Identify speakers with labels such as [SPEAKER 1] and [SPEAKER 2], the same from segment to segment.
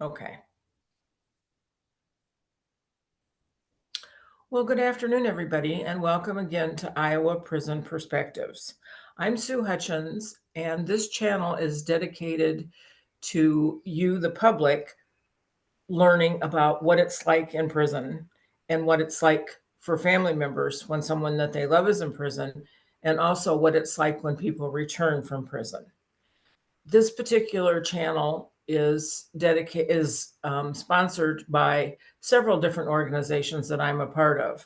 [SPEAKER 1] Okay. Well, good afternoon, everybody, and welcome again to Iowa Prison Perspectives. I'm Sue Hutchins, and this channel is dedicated to you, the public, learning about what it's like in prison and what it's like for family members when someone that they love is in prison, and also what it's like when people return from prison. This particular channel is sponsored by several different organizations that I'm a part of.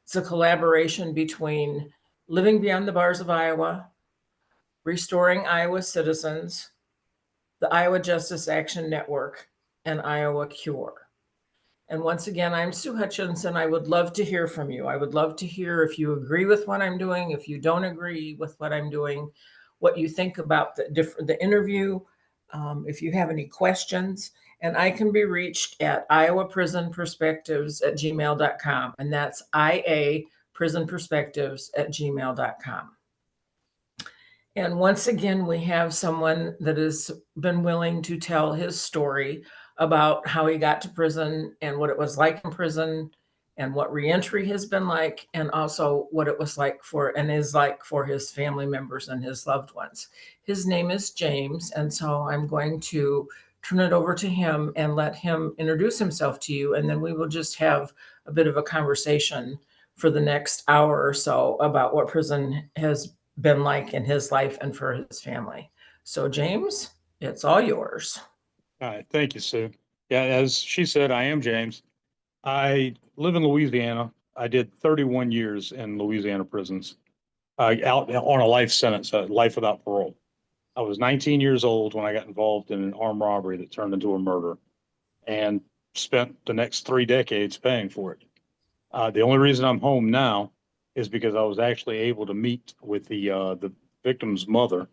[SPEAKER 1] It's a collaboration between Living Beyond the Bars of Iowa, Restoring Iowa Citizens, the Iowa Justice Action Network, and Iowa Cure. And once again, I'm Sue Hutchins, and I would love to hear from you. I would love to hear if you agree with what I'm doing, if you don't agree with what I'm doing, what you think about the interview, if you have any questions. And I can be reached at iowaprisonperspectives@gmail.com. And that's iaprisonperspectives@gmail.com. And once again, we have someone that has been willing to tell his story about how he got to prison and what it was like in prison and what reentry has been like, and also what it was like for and is like for his family members and his loved ones. His name is James, and so I'm going to turn it over to him and let him introduce himself to you, and then we will just have a bit of a conversation for the next hour or so about what prison has been like in his life and for his family. So, James, it's all yours.
[SPEAKER 2] All right, thank you, Sue. Yeah, as she said, I am James. I live in Louisiana. I did 31 years in Louisiana prisons, out on a life sentence, life without parole. I was 19 years old when I got involved in an armed robbery that turned into a murder, and spent the next 3 decades paying for it. The only reason I'm home now is because I was actually able to meet with the victim's mother,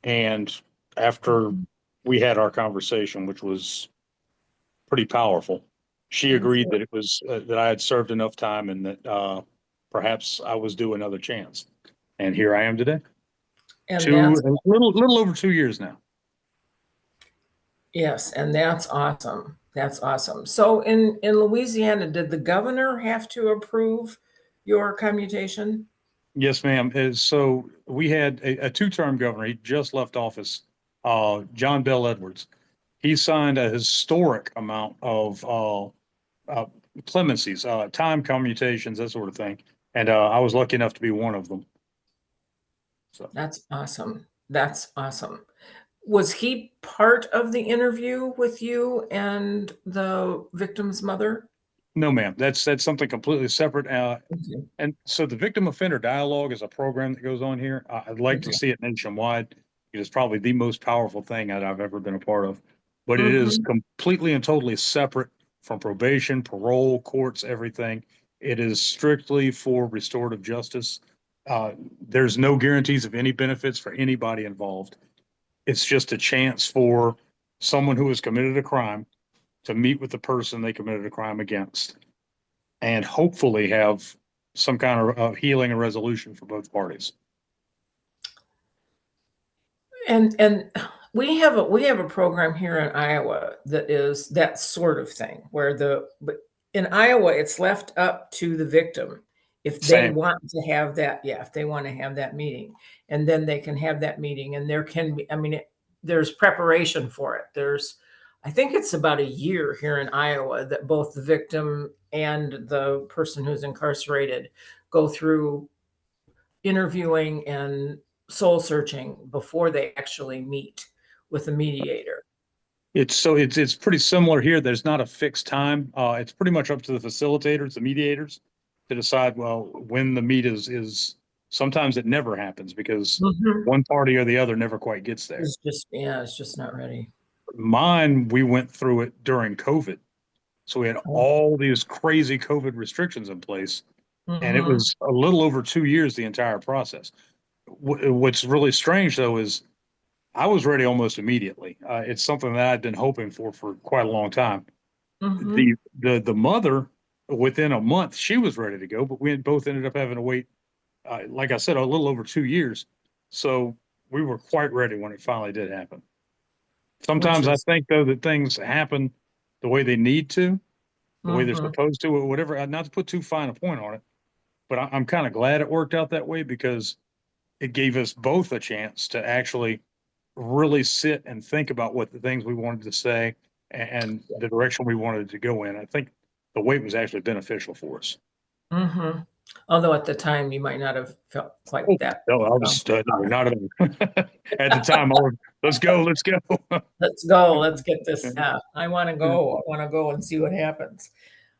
[SPEAKER 2] and after we had our conversation, which was pretty powerful. She agreed that it was that I had served enough time and that perhaps I was due another chance. And here I am today.
[SPEAKER 1] And
[SPEAKER 2] Two,
[SPEAKER 1] that's
[SPEAKER 2] a little over 2 years now.
[SPEAKER 1] Yes, and that's awesome. That's awesome. So in Louisiana, did the governor have to approve your commutation?
[SPEAKER 2] Yes, ma'am. So we had a two-term governor. He just left office, John Bell Edwards. He signed a historic amount of uh, clemencies, time commutations, that sort of thing. And I was lucky enough to be one of them. So.
[SPEAKER 1] That's awesome. That's awesome. Was he part of the interview with you and the victim's mother?
[SPEAKER 2] No, ma'am. That's something completely separate.
[SPEAKER 1] Okay.
[SPEAKER 2] And so the victim offender dialogue is a program that goes on here. I'd like to
[SPEAKER 1] Okay.
[SPEAKER 2] see it nationwide. It is probably the most powerful thing that I've ever been a part of. But it is
[SPEAKER 1] Mhm.
[SPEAKER 2] completely and totally separate from probation, parole, courts, everything. It is strictly for restorative justice. There's no guarantees of any benefits for anybody involved. It's just a chance for someone who has committed a crime to meet with the person they committed a crime against and hopefully have some kind of healing and resolution for both parties.
[SPEAKER 1] And we have a program here in Iowa that is that sort of thing where but in Iowa it's left up to the victim if they
[SPEAKER 2] Same.
[SPEAKER 1] want to have that, yeah, if they want to have that meeting, and then they can have that meeting, and there can be, I mean, there's preparation for it. I think it's about a year here in Iowa that both the victim and the person who's incarcerated go through interviewing and soul searching before they actually meet with a mediator.
[SPEAKER 2] It's pretty similar here. There's not a fixed time. It's pretty much up to the facilitators, the mediators, to decide, well, when the meet is. Sometimes it never happens because
[SPEAKER 1] Mhm.
[SPEAKER 2] one party or the other never quite gets there.
[SPEAKER 1] It's just not ready.
[SPEAKER 2] Mine, we went through it during COVID. So we had
[SPEAKER 1] Oh.
[SPEAKER 2] all these crazy COVID restrictions in place, and it
[SPEAKER 1] Mhm.
[SPEAKER 2] was a little over 2 years, the entire process. What's really strange, though, is I was ready almost immediately. It's something that I'd been hoping for quite a long time. The
[SPEAKER 1] Mhm.
[SPEAKER 2] the mother, within a month, she was ready to go, but we had both ended up having to wait, like I said, a little over 2 years. So we were quite ready when it finally did happen.
[SPEAKER 1] which
[SPEAKER 2] Sometimes I
[SPEAKER 1] is,
[SPEAKER 2] think though that things happen the way they need to, the way they're
[SPEAKER 1] mhm,
[SPEAKER 2] supposed to, or whatever. Not to put too fine a point on it, but I'm kind of glad it worked out that way because it gave us both a chance to actually really sit and think about what the things we wanted to say and the direction we wanted to go in. I think the wait was actually beneficial for us.
[SPEAKER 1] mhm. Although at the time, you might not have felt
[SPEAKER 2] Oh,
[SPEAKER 1] like that.
[SPEAKER 2] no, I
[SPEAKER 1] So,
[SPEAKER 2] was no, not at all. At the time. I was, let's go, let's go.
[SPEAKER 1] let's go, let's get this, I wanna
[SPEAKER 2] Yeah,
[SPEAKER 1] go, I wanna go and see what happens.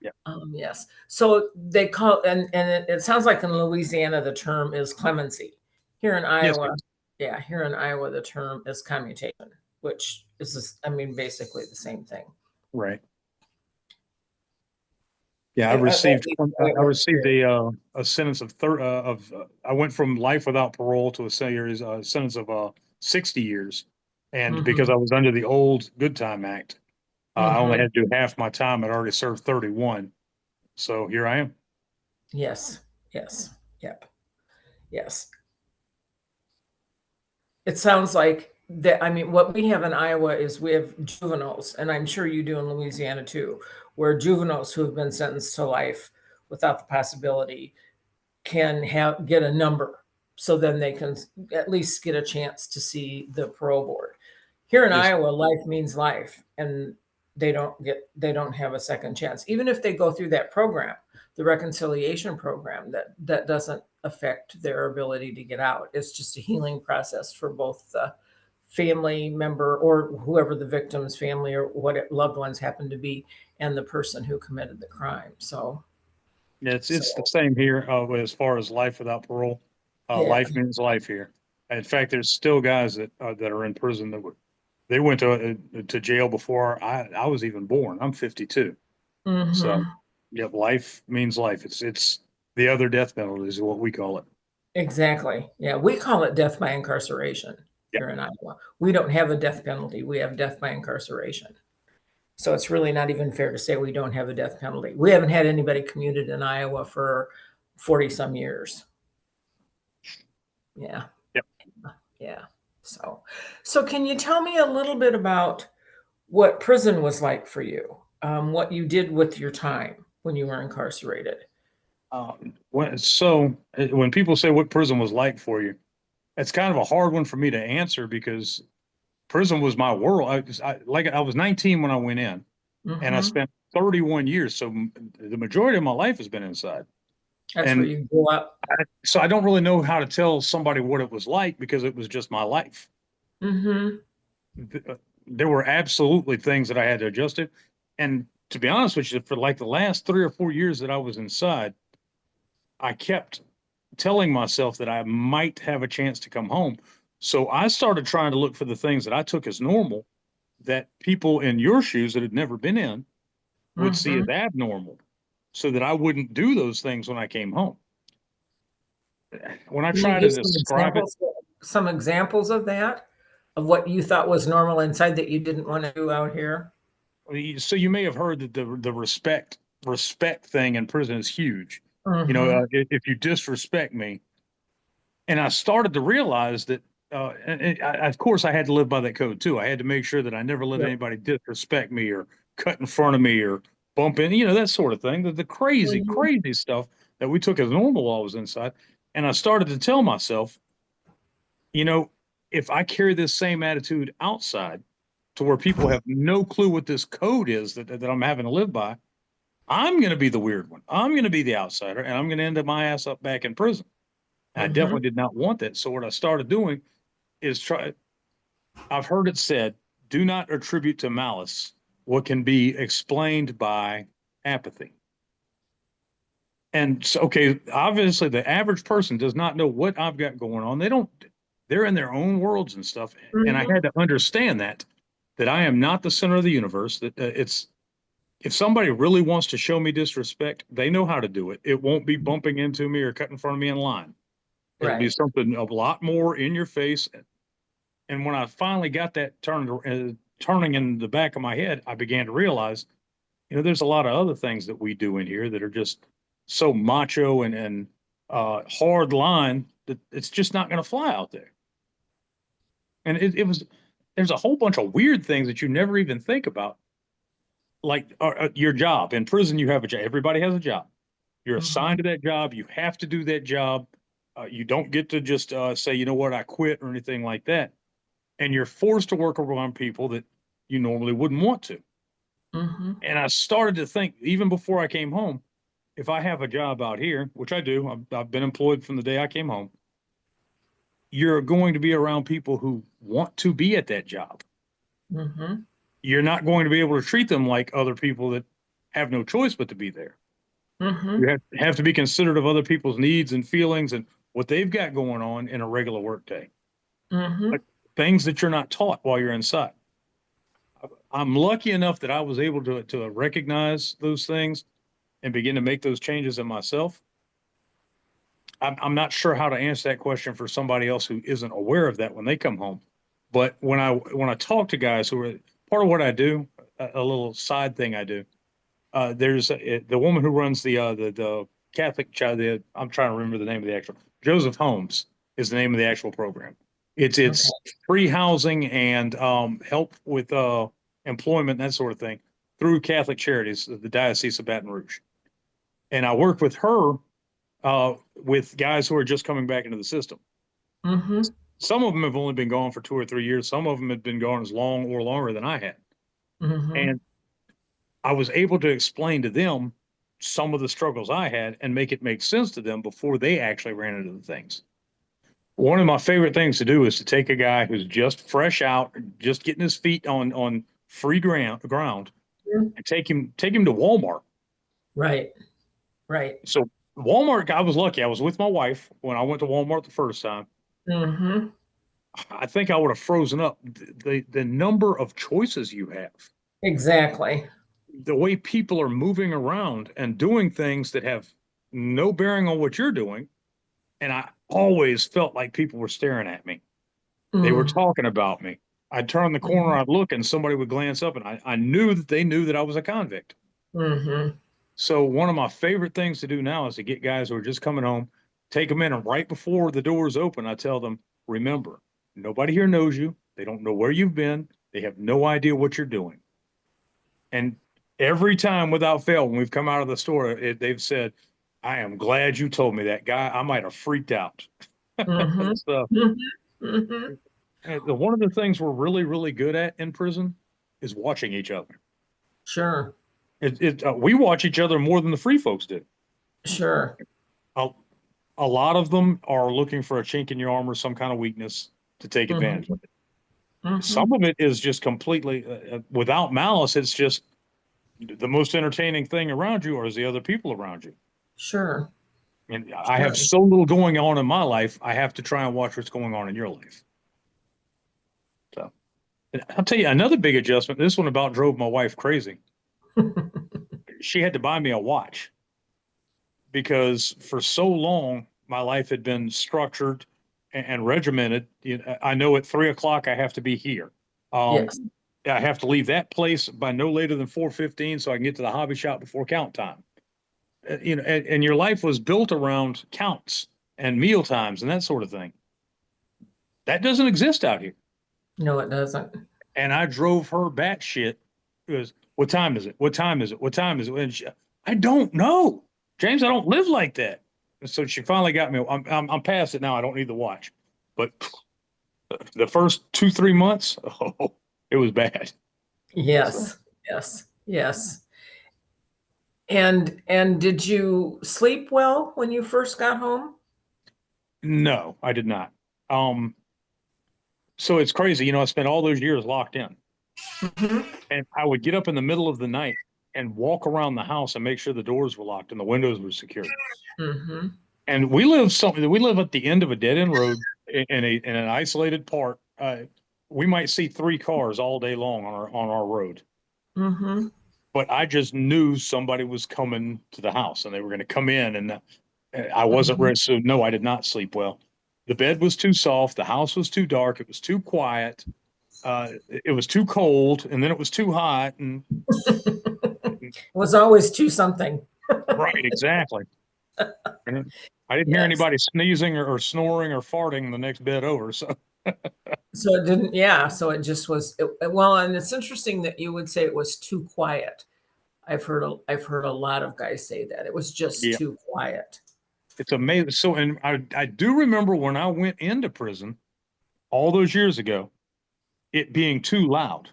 [SPEAKER 2] yeah.
[SPEAKER 1] Yes. So they call and it sounds like in Louisiana, the term is clemency. Here in
[SPEAKER 2] Yes,
[SPEAKER 1] Iowa,
[SPEAKER 2] yes,
[SPEAKER 1] yeah, here in Iowa, the term is commutation, which is this, I mean, basically the same thing.
[SPEAKER 2] right. Yeah,
[SPEAKER 1] At least the way it
[SPEAKER 2] I
[SPEAKER 1] works
[SPEAKER 2] received
[SPEAKER 1] here.
[SPEAKER 2] a sentence I went from life without parole to a series sentence of 60 years, and because
[SPEAKER 1] Mhm,
[SPEAKER 2] I was under the old Good Time Act, I only
[SPEAKER 1] mhm.
[SPEAKER 2] had to do half my time. I'd already served 31, so here I am.
[SPEAKER 1] Yes, yes, yep, yes. It sounds like that, I mean, what we have in Iowa is we have juveniles, and I'm sure you do in Louisiana too, where juveniles who have been sentenced to life without the possibility can get a number, so then they can at least get a chance to see the parole board. Here in
[SPEAKER 2] Yes,
[SPEAKER 1] Iowa, life means life, and they don't have a second chance. Even if they go through that program, the reconciliation program, that doesn't affect their ability to get out. It's just a healing process for both the family member or whoever the victim's family or what loved ones happen to be, and the person who committed the crime.
[SPEAKER 2] yeah, it's the
[SPEAKER 1] So
[SPEAKER 2] same here as far as life without parole.
[SPEAKER 1] yeah.
[SPEAKER 2] Life means life here. In fact, there's still guys that are in prison they went to jail before I was even born. I'm 52. So,
[SPEAKER 1] Mhm.
[SPEAKER 2] yep, life means life. It's the other death penalty is what we call it.
[SPEAKER 1] Exactly. Yeah, we call it death by incarceration
[SPEAKER 2] Yeah.
[SPEAKER 1] here in Iowa. We don't have a death penalty, we have death by incarceration. So it's really not even fair to say we don't have a death penalty. We haven't had anybody commuted in Iowa for 40 some years. Yeah,
[SPEAKER 2] Yep.
[SPEAKER 1] yeah. So can you tell me a little bit about what prison was like for you? What you did with your time when you were incarcerated?
[SPEAKER 2] When people say what prison was like for you, it's kind of a hard one for me to answer because prison was my world. I was 19 when I went in, and I
[SPEAKER 1] Mhm.
[SPEAKER 2] spent 31 years. So the majority of my life has been inside.
[SPEAKER 1] That's where
[SPEAKER 2] And
[SPEAKER 1] you grew up.
[SPEAKER 2] so I don't really know how to tell somebody what it was like because it was just my life.
[SPEAKER 1] Mhm.
[SPEAKER 2] There were absolutely things that I had to adjust to. And to be honest with you, for like the last 3 or 4 years that I was inside, I kept telling myself that I might have a chance to come home. So I started trying to look for the things that I took as normal that people in your shoes that had never been in would see as
[SPEAKER 1] Mhm.
[SPEAKER 2] abnormal so that I wouldn't do those things when I came home. When I
[SPEAKER 1] Can you
[SPEAKER 2] try to
[SPEAKER 1] give
[SPEAKER 2] describe it,
[SPEAKER 1] some examples of that? Of what you thought was normal inside that you didn't wanna do out here?
[SPEAKER 2] so you may have heard that the respect thing in prison is huge.
[SPEAKER 1] Mhm.
[SPEAKER 2] If you disrespect me, and I started to realize that, of course, I had to live by that code too. I had to make sure that I never let
[SPEAKER 1] Yep.
[SPEAKER 2] anybody disrespect me or cut in front of me or bump in, that sort of thing. The crazy,
[SPEAKER 1] Mhm.
[SPEAKER 2] crazy stuff that we took as normal while I was inside. And I started to tell myself, you know, if I carry this same attitude outside to where people have no clue what this code is that I'm having to live by, I'm going to be the weird one. I'm going to be the outsider, and I'm going to end up my ass up back in prison. I definitely
[SPEAKER 1] Mhm.
[SPEAKER 2] did not want that. So what I started doing is try. I've heard it said, do not attribute to malice what can be explained by apathy. And so, okay, obviously the average person does not know what I've got going on. They're in their own worlds and stuff. And I
[SPEAKER 1] Mhm.
[SPEAKER 2] had to understand that I am not the center of the universe, that if somebody really wants to show me disrespect, they know how to do it. It won't be bumping into me or cutting in front of me in line. It'll be
[SPEAKER 1] Right.
[SPEAKER 2] something a lot more in your face. And when I finally got that turning in the back of my head, I began to realize, there's a lot of other things that we do in here that are just so macho and hard line that it's just not going to fly out there. And it was there's a whole bunch of weird things that you never even think about, like your job. In prison, you have a job. Everybody has a job. You're assigned
[SPEAKER 1] Mhm.
[SPEAKER 2] to that job. You have to do that job. You don't get to just say, you know what, I quit or anything like that. And you're forced to work around people that you normally wouldn't want to.
[SPEAKER 1] Mhm.
[SPEAKER 2] And I started to think, even before I came home, if I have a job out here, which I do, I've been employed from the day I came home, you're going to be around people who want to be at that job.
[SPEAKER 1] Mhm.
[SPEAKER 2] You're not going to be able to treat them like other people that have no choice but to be there. You
[SPEAKER 1] Mhm.
[SPEAKER 2] have to be considerate of other people's needs and feelings and what they've got going on in a regular work day. But
[SPEAKER 1] Mhm.
[SPEAKER 2] things that you're not taught while you're inside. I'm lucky enough that I was able to recognize those things and begin to make those changes in myself. I'm not sure how to answer that question for somebody else who isn't aware of that when they come home. But when I talk to guys who are part of what I do, a little side thing I do, there's the woman who runs the Catholic child. I'm trying to remember the name of the actual Joseph Holmes is the name of the actual program. It's
[SPEAKER 1] Okay.
[SPEAKER 2] free housing and help with employment and that sort of thing through Catholic Charities, the Diocese of Baton Rouge. And I work with her with guys who are just coming back into the system.
[SPEAKER 1] Mhm.
[SPEAKER 2] Some of them have only been gone for 2 or 3 years. Some of them have been gone as long or longer than I had.
[SPEAKER 1] Mhm.
[SPEAKER 2] And I was able to explain to them some of the struggles I had and make it make sense to them before they actually ran into the things. One of my favorite things to do is to take a guy who's just fresh out, just getting his feet on free ground
[SPEAKER 1] Mhm.
[SPEAKER 2] and take him to Walmart.
[SPEAKER 1] Right. Right.
[SPEAKER 2] So Walmart, I was lucky. I was with my wife when I went to Walmart the first time.
[SPEAKER 1] Mhm.
[SPEAKER 2] I think I would have frozen up. The number of choices you have,
[SPEAKER 1] Exactly.
[SPEAKER 2] the way people are moving around and doing things that have no bearing on what you're doing. And I always felt like people were staring at me. They were
[SPEAKER 1] Mm.
[SPEAKER 2] talking about me. I'd turn the corner,
[SPEAKER 1] Mhm.
[SPEAKER 2] I'd look, and somebody would glance up, and I knew that they knew that I was a convict.
[SPEAKER 1] Mhm.
[SPEAKER 2] So one of my favorite things to do now is to get guys who are just coming home, take them in, and right before the doors open, I tell them, remember, nobody here knows you. They don't know where you've been. They have no idea what you're doing. And every time without fail, when we've come out of the store, they've said, I am glad you told me that, guy. I might have freaked out.
[SPEAKER 1] Mhm.
[SPEAKER 2] So,
[SPEAKER 1] Mhm. Mhm.
[SPEAKER 2] one of the things we're really, really good at in prison is watching each other.
[SPEAKER 1] Sure.
[SPEAKER 2] We watch each other more than the free folks do.
[SPEAKER 1] Sure.
[SPEAKER 2] A, a lot of them are looking for a chink in your armor, some kind of weakness to take advantage
[SPEAKER 1] Mhm.
[SPEAKER 2] of it. Some
[SPEAKER 1] Mhm.
[SPEAKER 2] of it is just completely without malice. It's just the most entertaining thing around you, or is the other people around you.
[SPEAKER 1] Sure.
[SPEAKER 2] And I have
[SPEAKER 1] Sure.
[SPEAKER 2] so little going on in my life, I have to try and watch what's going on in your life. So, and I'll tell you another big adjustment. This one about drove my wife crazy. She had to buy me a watch because for so long my life had been structured and regimented. I know at 3 o'clock I have to be here. Um,
[SPEAKER 1] Yes.
[SPEAKER 2] I have to leave that place by no later than 4:15 so I can get to the hobby shop before count time. And your life was built around counts and meal times and that sort of thing. That doesn't exist out here.
[SPEAKER 1] No, it doesn't.
[SPEAKER 2] And I drove her batshit. It was, what time is it? What time is it? What time is it? And I don't know, James. I don't live like that. And so she finally got me. I'm past it now. I don't need the watch. But the first 2 3 months, oh, it was bad. So
[SPEAKER 1] Yes. Yes. Yes. And did you sleep well when you first got home?
[SPEAKER 2] no, I did not. Um, so it's crazy. I spent all those years locked in,
[SPEAKER 1] Mhm.
[SPEAKER 2] and I would get up in the middle of the night and walk around the house and make sure the doors were locked and the windows were secured.
[SPEAKER 1] Mhm.
[SPEAKER 2] And we live at the end of a dead end road in an isolated part. We might see three cars all day long on our road,
[SPEAKER 1] Mhm.
[SPEAKER 2] but I just knew somebody was coming to the house and they were going to come in, and I wasn't
[SPEAKER 1] Mhm.
[SPEAKER 2] ready. So no, I did not sleep well. The bed was too soft. The house was too dark. It was too quiet. It was too cold, and then it was too hot. And
[SPEAKER 1] It was always to something.
[SPEAKER 2] right, exactly. And I didn't hear
[SPEAKER 1] Yes.
[SPEAKER 2] anybody sneezing or snoring or farting the next bed over. So
[SPEAKER 1] So it didn't, yeah. So it just was, well, and it's interesting that you would say it was too quiet. I've heard a lot of guys say that it was just
[SPEAKER 2] Yeah,
[SPEAKER 1] too quiet.
[SPEAKER 2] it's amazing. So, and I do remember when I went into prison all those years ago, it being too loud.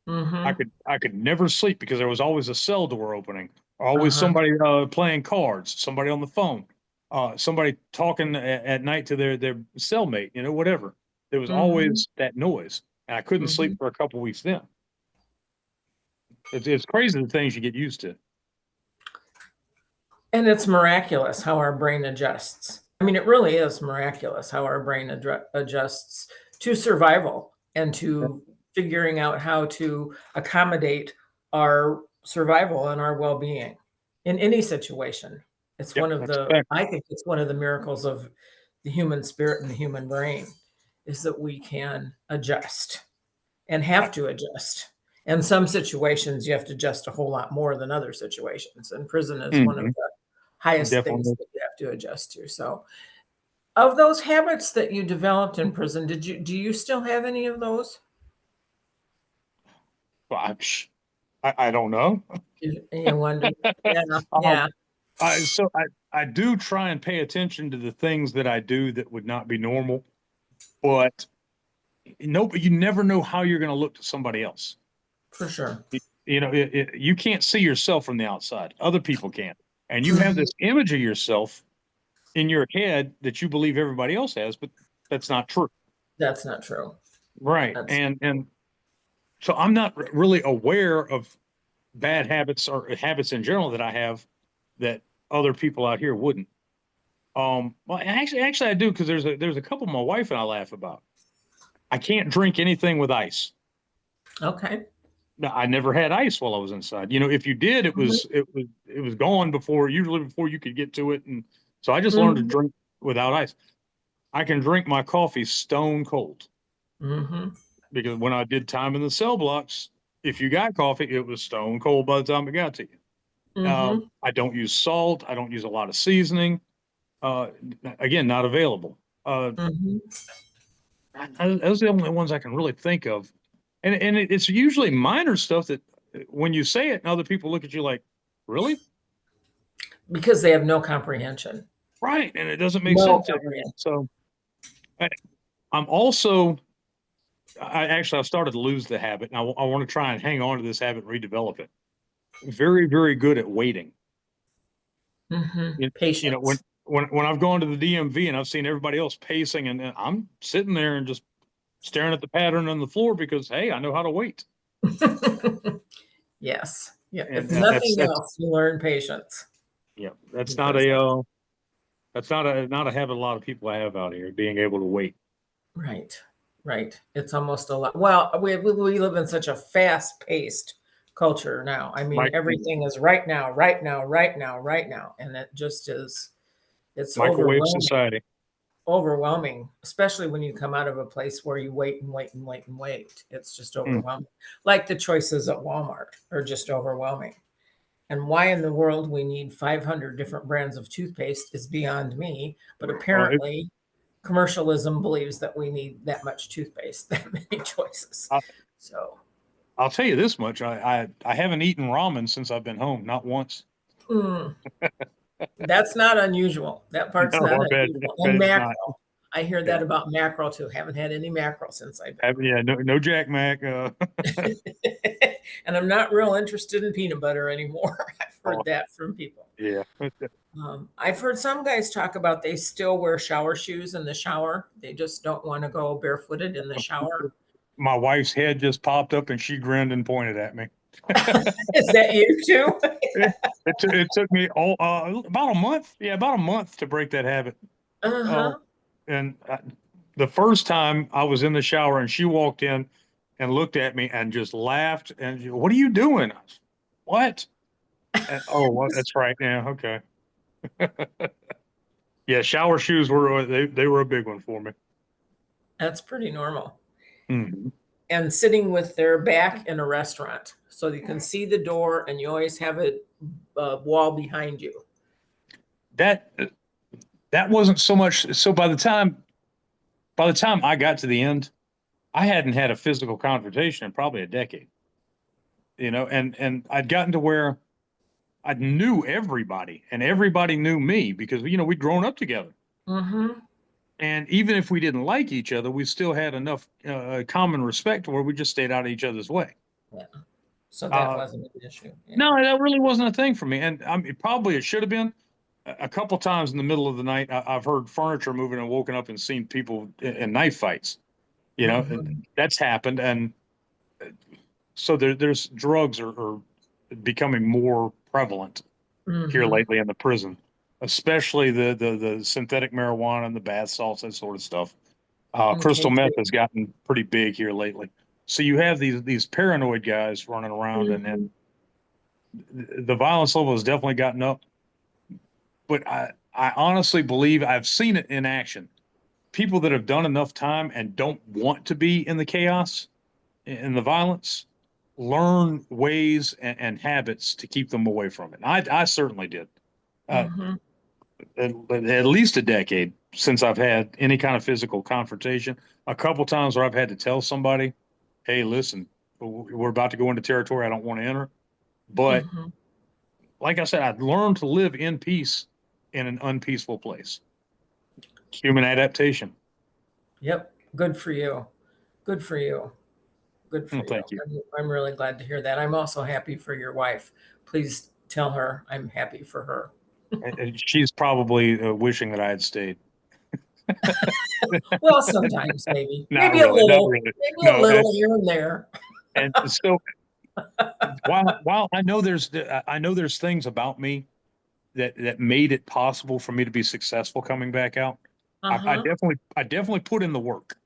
[SPEAKER 1] Mm-hmm.
[SPEAKER 2] I could never sleep because there was always a cell door opening, always
[SPEAKER 1] Uh-huh.
[SPEAKER 2] somebody playing cards, somebody on the phone, somebody talking at night to their cellmate, you know, whatever. There was
[SPEAKER 1] Mm-hmm.
[SPEAKER 2] always that noise, and I couldn't
[SPEAKER 1] Mm-hmm.
[SPEAKER 2] sleep for a couple weeks then. It's crazy the things you get used to.
[SPEAKER 1] And it's miraculous how our brain adjusts. I mean, it really is miraculous how our brain adjusts to survival and to figuring out how to accommodate our survival and our well-being in any situation. It's
[SPEAKER 2] Yep,
[SPEAKER 1] one of
[SPEAKER 2] that's
[SPEAKER 1] the,
[SPEAKER 2] a fact.
[SPEAKER 1] I think it's one of the miracles of the human spirit and the human brain is that we can adjust and have to adjust. In some situations, you have to adjust a whole lot more than other situations. And prison is one of
[SPEAKER 2] Mhm.
[SPEAKER 1] the highest things
[SPEAKER 2] Definitely.
[SPEAKER 1] that you have to adjust to. So, of those habits that you developed in prison, do you still have any of those?
[SPEAKER 2] Well, I don't know.
[SPEAKER 1] You wonder. Yeah,
[SPEAKER 2] Um,
[SPEAKER 1] yeah,
[SPEAKER 2] I do try and pay attention to the things that I do that would not be normal, but you never know how you're going to look to somebody else.
[SPEAKER 1] for sure.
[SPEAKER 2] You know, you can't see yourself from the outside. Other people can, and you have
[SPEAKER 1] Mhm.
[SPEAKER 2] this image of yourself in your head that you believe everybody else has, but that's not true.
[SPEAKER 1] That's not true.
[SPEAKER 2] Right.
[SPEAKER 1] That's
[SPEAKER 2] And so I'm not really aware of bad habits or habits in general that I have that other people out here wouldn't. Well, actually, I do because there's a couple my wife and I laugh about. I can't drink anything with ice.
[SPEAKER 1] okay.
[SPEAKER 2] Now, I never had ice while I was inside. You know, if you did,
[SPEAKER 1] Mhm.
[SPEAKER 2] it was gone before, usually before you could get to it, and so I just learned to
[SPEAKER 1] Mhm.
[SPEAKER 2] drink without ice. I can drink my coffee stone cold
[SPEAKER 1] Mhm.
[SPEAKER 2] because when I did time in the cell blocks, if you got coffee, it was stone cold by the time it got to you.
[SPEAKER 1] Mhm.
[SPEAKER 2] I don't use salt. I don't use a lot of seasoning. Uh, Again, not available.
[SPEAKER 1] Mhm.
[SPEAKER 2] Those are the only ones I can really think of, and it's usually minor stuff that when you say it, and other people look at you like, really,
[SPEAKER 1] Because they have no comprehension.
[SPEAKER 2] right, and it doesn't make
[SPEAKER 1] No
[SPEAKER 2] sense.
[SPEAKER 1] comprehension.
[SPEAKER 2] So I, I'm also, I've started to lose the habit, and I want to try and hang on to this habit and redevelop it. Very, very good at waiting.
[SPEAKER 1] Mhm.
[SPEAKER 2] You know,
[SPEAKER 1] Patience.
[SPEAKER 2] when I've gone to the DMV and I've seen everybody else pacing, and I'm sitting there and just staring at the pattern on the floor because hey, I know how to wait,
[SPEAKER 1] Yes. Yeah. If
[SPEAKER 2] and
[SPEAKER 1] nothing else, you learn patience
[SPEAKER 2] yeah,
[SPEAKER 1] because
[SPEAKER 2] that's not a habit a lot of people have out here, being able to wait.
[SPEAKER 1] right, right. It's almost a lot. Well, we live in such a fast-paced culture now. I mean,
[SPEAKER 2] Mike,
[SPEAKER 1] everything is right now, right now, right now, right now, and it just is. It's
[SPEAKER 2] microwave
[SPEAKER 1] overwhelming,
[SPEAKER 2] society.
[SPEAKER 1] overwhelming, especially when you come out of a place where you wait and wait and wait and wait. It's just
[SPEAKER 2] Hmm.
[SPEAKER 1] overwhelming. Like the choices at Walmart are just overwhelming. And why in the world we need 500 different brands of toothpaste is beyond me. But
[SPEAKER 2] Well,
[SPEAKER 1] apparently, commercialism believes that we need that much toothpaste, that many choices.
[SPEAKER 2] I,
[SPEAKER 1] So,
[SPEAKER 2] I'll tell you this much: I haven't eaten ramen since I've been home, not once.
[SPEAKER 1] mm, that's not unusual. That part's
[SPEAKER 2] No,
[SPEAKER 1] not
[SPEAKER 2] I
[SPEAKER 1] unusual.
[SPEAKER 2] bet
[SPEAKER 1] And
[SPEAKER 2] it's not.
[SPEAKER 1] mackerel. I hear
[SPEAKER 2] Yeah,
[SPEAKER 1] that about mackerel too. Haven't had any mackerel since I've been home.
[SPEAKER 2] yeah, no Jack Mac.
[SPEAKER 1] And I'm not real interested in peanut butter anymore. I've
[SPEAKER 2] Oh,
[SPEAKER 1] heard that from people.
[SPEAKER 2] yeah.
[SPEAKER 1] I've heard some guys talk about they still wear shower shoes in the shower. They just don't want to go barefooted in the shower.
[SPEAKER 2] My wife's head just popped up and she grinned and pointed at me.
[SPEAKER 1] Is that you too?
[SPEAKER 2] It took me about a month, yeah, about a month to break that habit.
[SPEAKER 1] Uh
[SPEAKER 2] Uh,
[SPEAKER 1] huh.
[SPEAKER 2] and the first time I was in the shower and she walked in and looked at me and just laughed and what are you doing? What? Oh, well, that's right. Yeah, okay. Yeah, shower shoes were they were a big one for me.
[SPEAKER 1] That's pretty normal.
[SPEAKER 2] Mhm.
[SPEAKER 1] And sitting with their back in a restaurant so you can see the door and you always have a wall behind you.
[SPEAKER 2] That that wasn't so much. So by the time by the time I got to the end, I hadn't had a physical confrontation in probably a decade, and I'd gotten to where I knew everybody and everybody knew me because, we'd grown up together.
[SPEAKER 1] Mm-hmm.
[SPEAKER 2] And even if we didn't like each other, we still had enough common respect where we just stayed out of each other's way.
[SPEAKER 1] Yeah. So that
[SPEAKER 2] Uh,
[SPEAKER 1] wasn't an issue. Yeah.
[SPEAKER 2] no, that really wasn't a thing for me. And I mean, probably it should have been. A couple times in the middle of the night, I've heard furniture moving and woken up and seen people in knife fights.
[SPEAKER 1] Mm-hmm.
[SPEAKER 2] That's happened. And so there's drugs are becoming more prevalent here
[SPEAKER 1] Mm-hmm.
[SPEAKER 2] lately in the prison, especially the synthetic marijuana and the bath salts, that sort of stuff. Crystal
[SPEAKER 1] Okay.
[SPEAKER 2] meth has gotten pretty big here lately. So you have these paranoid guys running around, and
[SPEAKER 1] Mm-hmm.
[SPEAKER 2] the violence level has definitely gotten up. But I honestly believe I've seen it in action. People that have done enough time and don't want to be in the chaos and the violence learn ways and habits to keep them away from it. I certainly did. Uh,
[SPEAKER 1] Mm-hmm.
[SPEAKER 2] at least a decade since I've had any kind of physical confrontation. A couple times where I've had to tell somebody, "Hey, listen, we're about to go into territory I don't want to enter." But
[SPEAKER 1] Mm-hmm.
[SPEAKER 2] like I said, I've learned to live in peace in an unpeaceful place. Human adaptation.
[SPEAKER 1] Yep. Good for you. Good for you. Good for
[SPEAKER 2] Well,
[SPEAKER 1] you.
[SPEAKER 2] thank you.
[SPEAKER 1] I'm really glad to hear that. I'm also happy for your wife. Please tell her I'm happy for her.
[SPEAKER 2] And she's probably wishing that I had stayed.
[SPEAKER 1] Well, sometimes maybe,
[SPEAKER 2] Not really, not really.
[SPEAKER 1] maybe a
[SPEAKER 2] No,
[SPEAKER 1] little here and there.
[SPEAKER 2] and so while I know there's things about me that made it possible for me to be successful coming back out.
[SPEAKER 1] Uh-huh.
[SPEAKER 2] I definitely put in the work.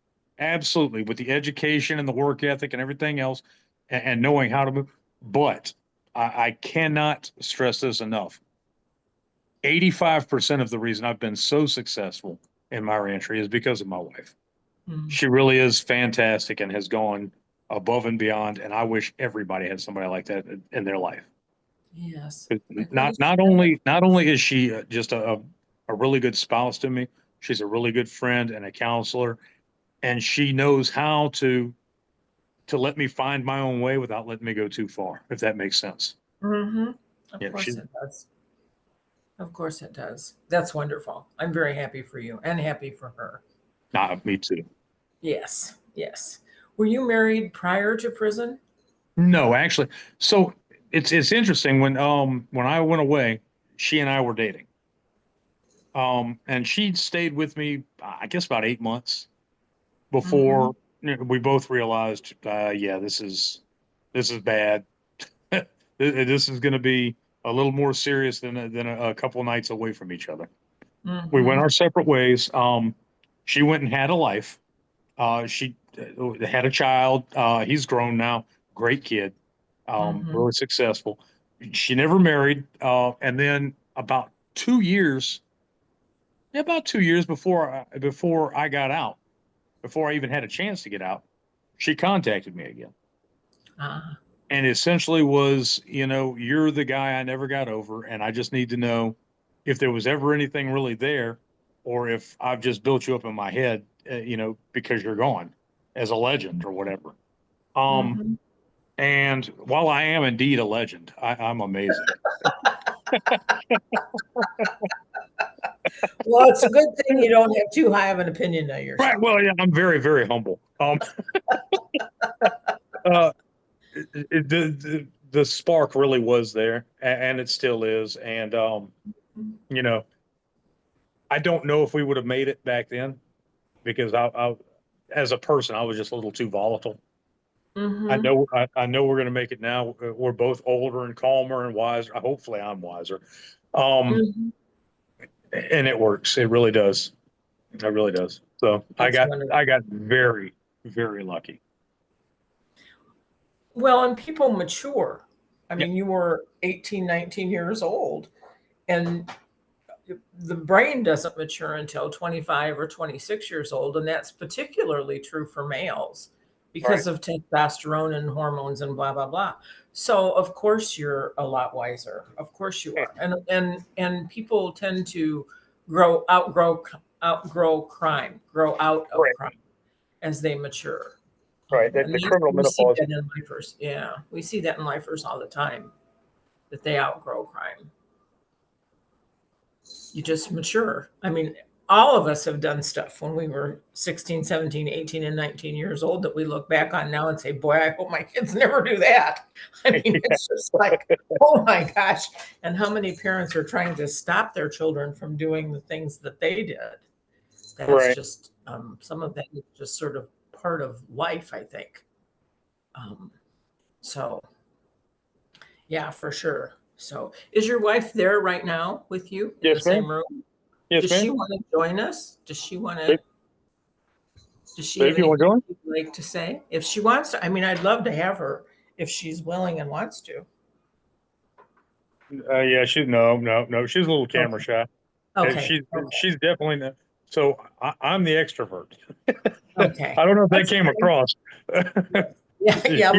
[SPEAKER 2] Absolutely, with the education and the work ethic and everything else, and knowing how to move. But I cannot stress this enough. 85% of the reason I've been so successful in my reentry is because of my wife.
[SPEAKER 1] Mm.
[SPEAKER 2] She really is fantastic and has gone above and beyond. And I wish everybody had somebody like that in their life.
[SPEAKER 1] Yes, I understand.
[SPEAKER 2] Not only is she just a really good spouse to me, she's a really good friend and a counselor, and she knows how to let me find my own way without letting me go too far, if that makes sense.
[SPEAKER 1] Mm-hmm. Of
[SPEAKER 2] Yeah,
[SPEAKER 1] course
[SPEAKER 2] she's
[SPEAKER 1] it does. Of course it does. That's wonderful. I'm very happy for you and happy for her.
[SPEAKER 2] not me too.
[SPEAKER 1] Yes, yes. Were you married prior to prison?
[SPEAKER 2] No, actually, so it's interesting when I went away, she and I were dating. And she stayed with me, I guess about 8 months
[SPEAKER 1] Mm-hmm.
[SPEAKER 2] before we both realized, yeah, this is bad. This is going to be a little more serious than a couple nights away from each other. We went
[SPEAKER 1] Mm-hmm.
[SPEAKER 2] our separate ways. She went and had a life. She had a child. He's grown now, great kid,
[SPEAKER 1] Mm-hmm.
[SPEAKER 2] really successful. She never married. And then about 2 years before I got out, before I even had a chance to get out, she contacted me again
[SPEAKER 1] Ah,
[SPEAKER 2] and essentially was, you're the guy I never got over, and I just need to know if there was ever anything really there, or if I've just built you up in my head, because you're gone as a legend or whatever. Um,
[SPEAKER 1] mm-hmm.
[SPEAKER 2] and while I am indeed a legend, I'm amazing.
[SPEAKER 1] Well, it's a good thing you don't have too high of an opinion of
[SPEAKER 2] Right.
[SPEAKER 1] yourself.
[SPEAKER 2] Well, yeah, I'm very, very humble. Uh, the spark really was there, and it still is. And you know, I don't know if we would have made it back then because as a person, I was just a little too volatile.
[SPEAKER 1] Mm-hmm.
[SPEAKER 2] I know we're going to make it now. We're both older and calmer and wiser. Hopefully, I'm wiser. Um,
[SPEAKER 1] Mm-hmm.
[SPEAKER 2] and it works. It really does. It really does. So
[SPEAKER 1] That's
[SPEAKER 2] I
[SPEAKER 1] wonderful.
[SPEAKER 2] got very, very lucky.
[SPEAKER 1] Well, and people mature. I
[SPEAKER 2] Yeah.
[SPEAKER 1] mean, you were 18, 19 years old, and the brain doesn't mature until 25 or 26 years old. And that's particularly true for males
[SPEAKER 2] Right.
[SPEAKER 1] because of testosterone and hormones and blah, blah, blah. So of course you're a lot wiser. Of course you are. And people tend to outgrow outgrow crime, grow out of
[SPEAKER 2] Right.
[SPEAKER 1] crime as they mature.
[SPEAKER 2] Right.
[SPEAKER 1] And
[SPEAKER 2] The criminal
[SPEAKER 1] we see
[SPEAKER 2] menopause.
[SPEAKER 1] that in lifers. Yeah, we see that in lifers all the time, that they outgrow crime. You just mature. I mean, all of us have done stuff when we were 16, 17, 18, and 19 years old that we look back on now and say, boy, I hope my kids never do that. I mean, it's just like, oh my gosh. And how many parents are trying to stop their children from doing the things that they did? That's
[SPEAKER 2] Right.
[SPEAKER 1] just, some of that is just sort of part of life, I think. So, yeah, for sure. So, is your wife there right now with you in the
[SPEAKER 2] Yes, ma'am.
[SPEAKER 1] same room?
[SPEAKER 2] Yes,
[SPEAKER 1] Does she
[SPEAKER 2] ma'am.
[SPEAKER 1] want to join us?
[SPEAKER 2] Babe,
[SPEAKER 1] Does she have
[SPEAKER 2] babe, you want to
[SPEAKER 1] anything
[SPEAKER 2] join?
[SPEAKER 1] she'd like to say? If she wants to, I mean, I'd love to have her if she's willing and wants to.
[SPEAKER 2] Yeah, no. She's a little camera
[SPEAKER 1] Okay.
[SPEAKER 2] shy.
[SPEAKER 1] Okay.
[SPEAKER 2] She's definitely not. So I'm the extrovert.
[SPEAKER 1] Okay.
[SPEAKER 2] I don't know if that
[SPEAKER 1] That's
[SPEAKER 2] came
[SPEAKER 1] fine.
[SPEAKER 2] across.
[SPEAKER 1] Yeah. Yeah. A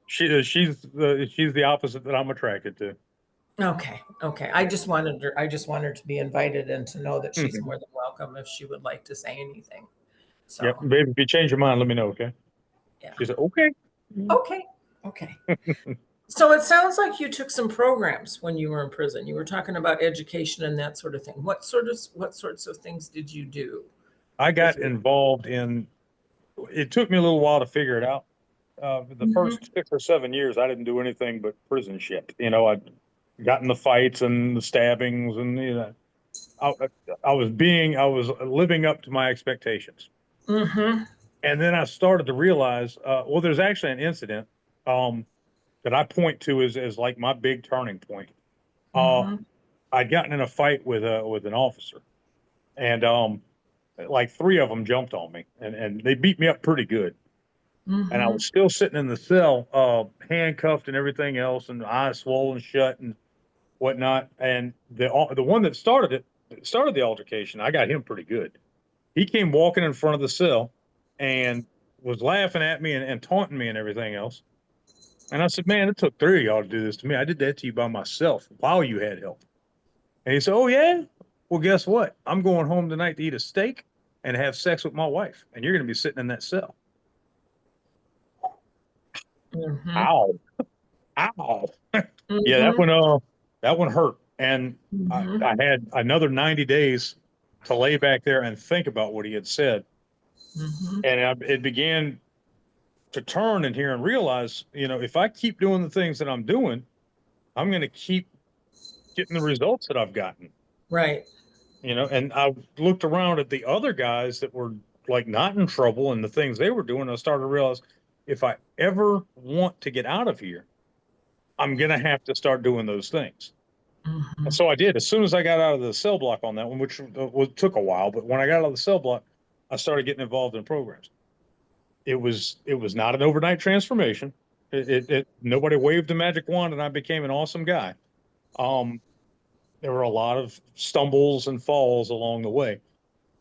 [SPEAKER 2] She,
[SPEAKER 1] little.
[SPEAKER 2] yeah, she's the opposite that I'm attracted to.
[SPEAKER 1] Okay. Okay. I just wanted her to be invited and to know that she's
[SPEAKER 2] Mhm.
[SPEAKER 1] more than welcome if she would like to say anything.
[SPEAKER 2] Yep,
[SPEAKER 1] So,
[SPEAKER 2] baby, if you change your mind, let me know, okay?
[SPEAKER 1] yeah.
[SPEAKER 2] She said, okay.
[SPEAKER 1] Okay. Okay. So it sounds like you took some programs when you were in prison. You were talking about education and that sort of thing. What sorts of things did you do
[SPEAKER 2] I
[SPEAKER 1] with
[SPEAKER 2] got
[SPEAKER 1] your
[SPEAKER 2] involved in, it took me a little while to figure it out. The
[SPEAKER 1] Mhm.
[SPEAKER 2] first 6 or 7 years, I didn't do anything but prison shit. I got in the fights and the stabbings, and I, I was living up to my expectations.
[SPEAKER 1] Mhm.
[SPEAKER 2] And then I started to realize, well, there's actually an incident um, that I point to as like my big turning point. Uh,
[SPEAKER 1] Mhm.
[SPEAKER 2] I'd gotten in a fight with an officer, and like three of them jumped on me, and they beat me up pretty good. And I
[SPEAKER 1] Mhm.
[SPEAKER 2] was still sitting in the cell, handcuffed and everything else, and eyes swollen shut and whatnot. And the one that started the altercation, I got him pretty good. He came walking in front of the cell and was laughing at me and taunting me and everything else. And I said, "Man, it took three of y'all to do this to me. I did that to you by myself while you had help." And he said, "Oh yeah? Well, guess what? I'm going home tonight to eat a steak and have sex with my wife, and you're going to be sitting in that cell."
[SPEAKER 1] Mhm.
[SPEAKER 2] Ow, ow. Yeah,
[SPEAKER 1] Mhm.
[SPEAKER 2] that one hurt. And
[SPEAKER 1] Mhm.
[SPEAKER 2] I had another 90 days to lay back there and think about what he had said.
[SPEAKER 1] Mhm.
[SPEAKER 2] And it began to turn in here and realize, if I keep doing the things that I'm doing, I'm going to keep getting the results that I've gotten.
[SPEAKER 1] Right.
[SPEAKER 2] And I looked around at the other guys that were like not in trouble and the things they were doing. I started to realize if I ever want to get out of here, I'm going to have to start doing those things. And
[SPEAKER 1] Mhm.
[SPEAKER 2] so I did. As soon as I got out of the cell block on that one, which took a while, but when I got out of the cell block, I started getting involved in programs. It was not an overnight transformation. Nobody waved a magic wand and I became an awesome guy. Um, there were a lot of stumbles and falls along the way,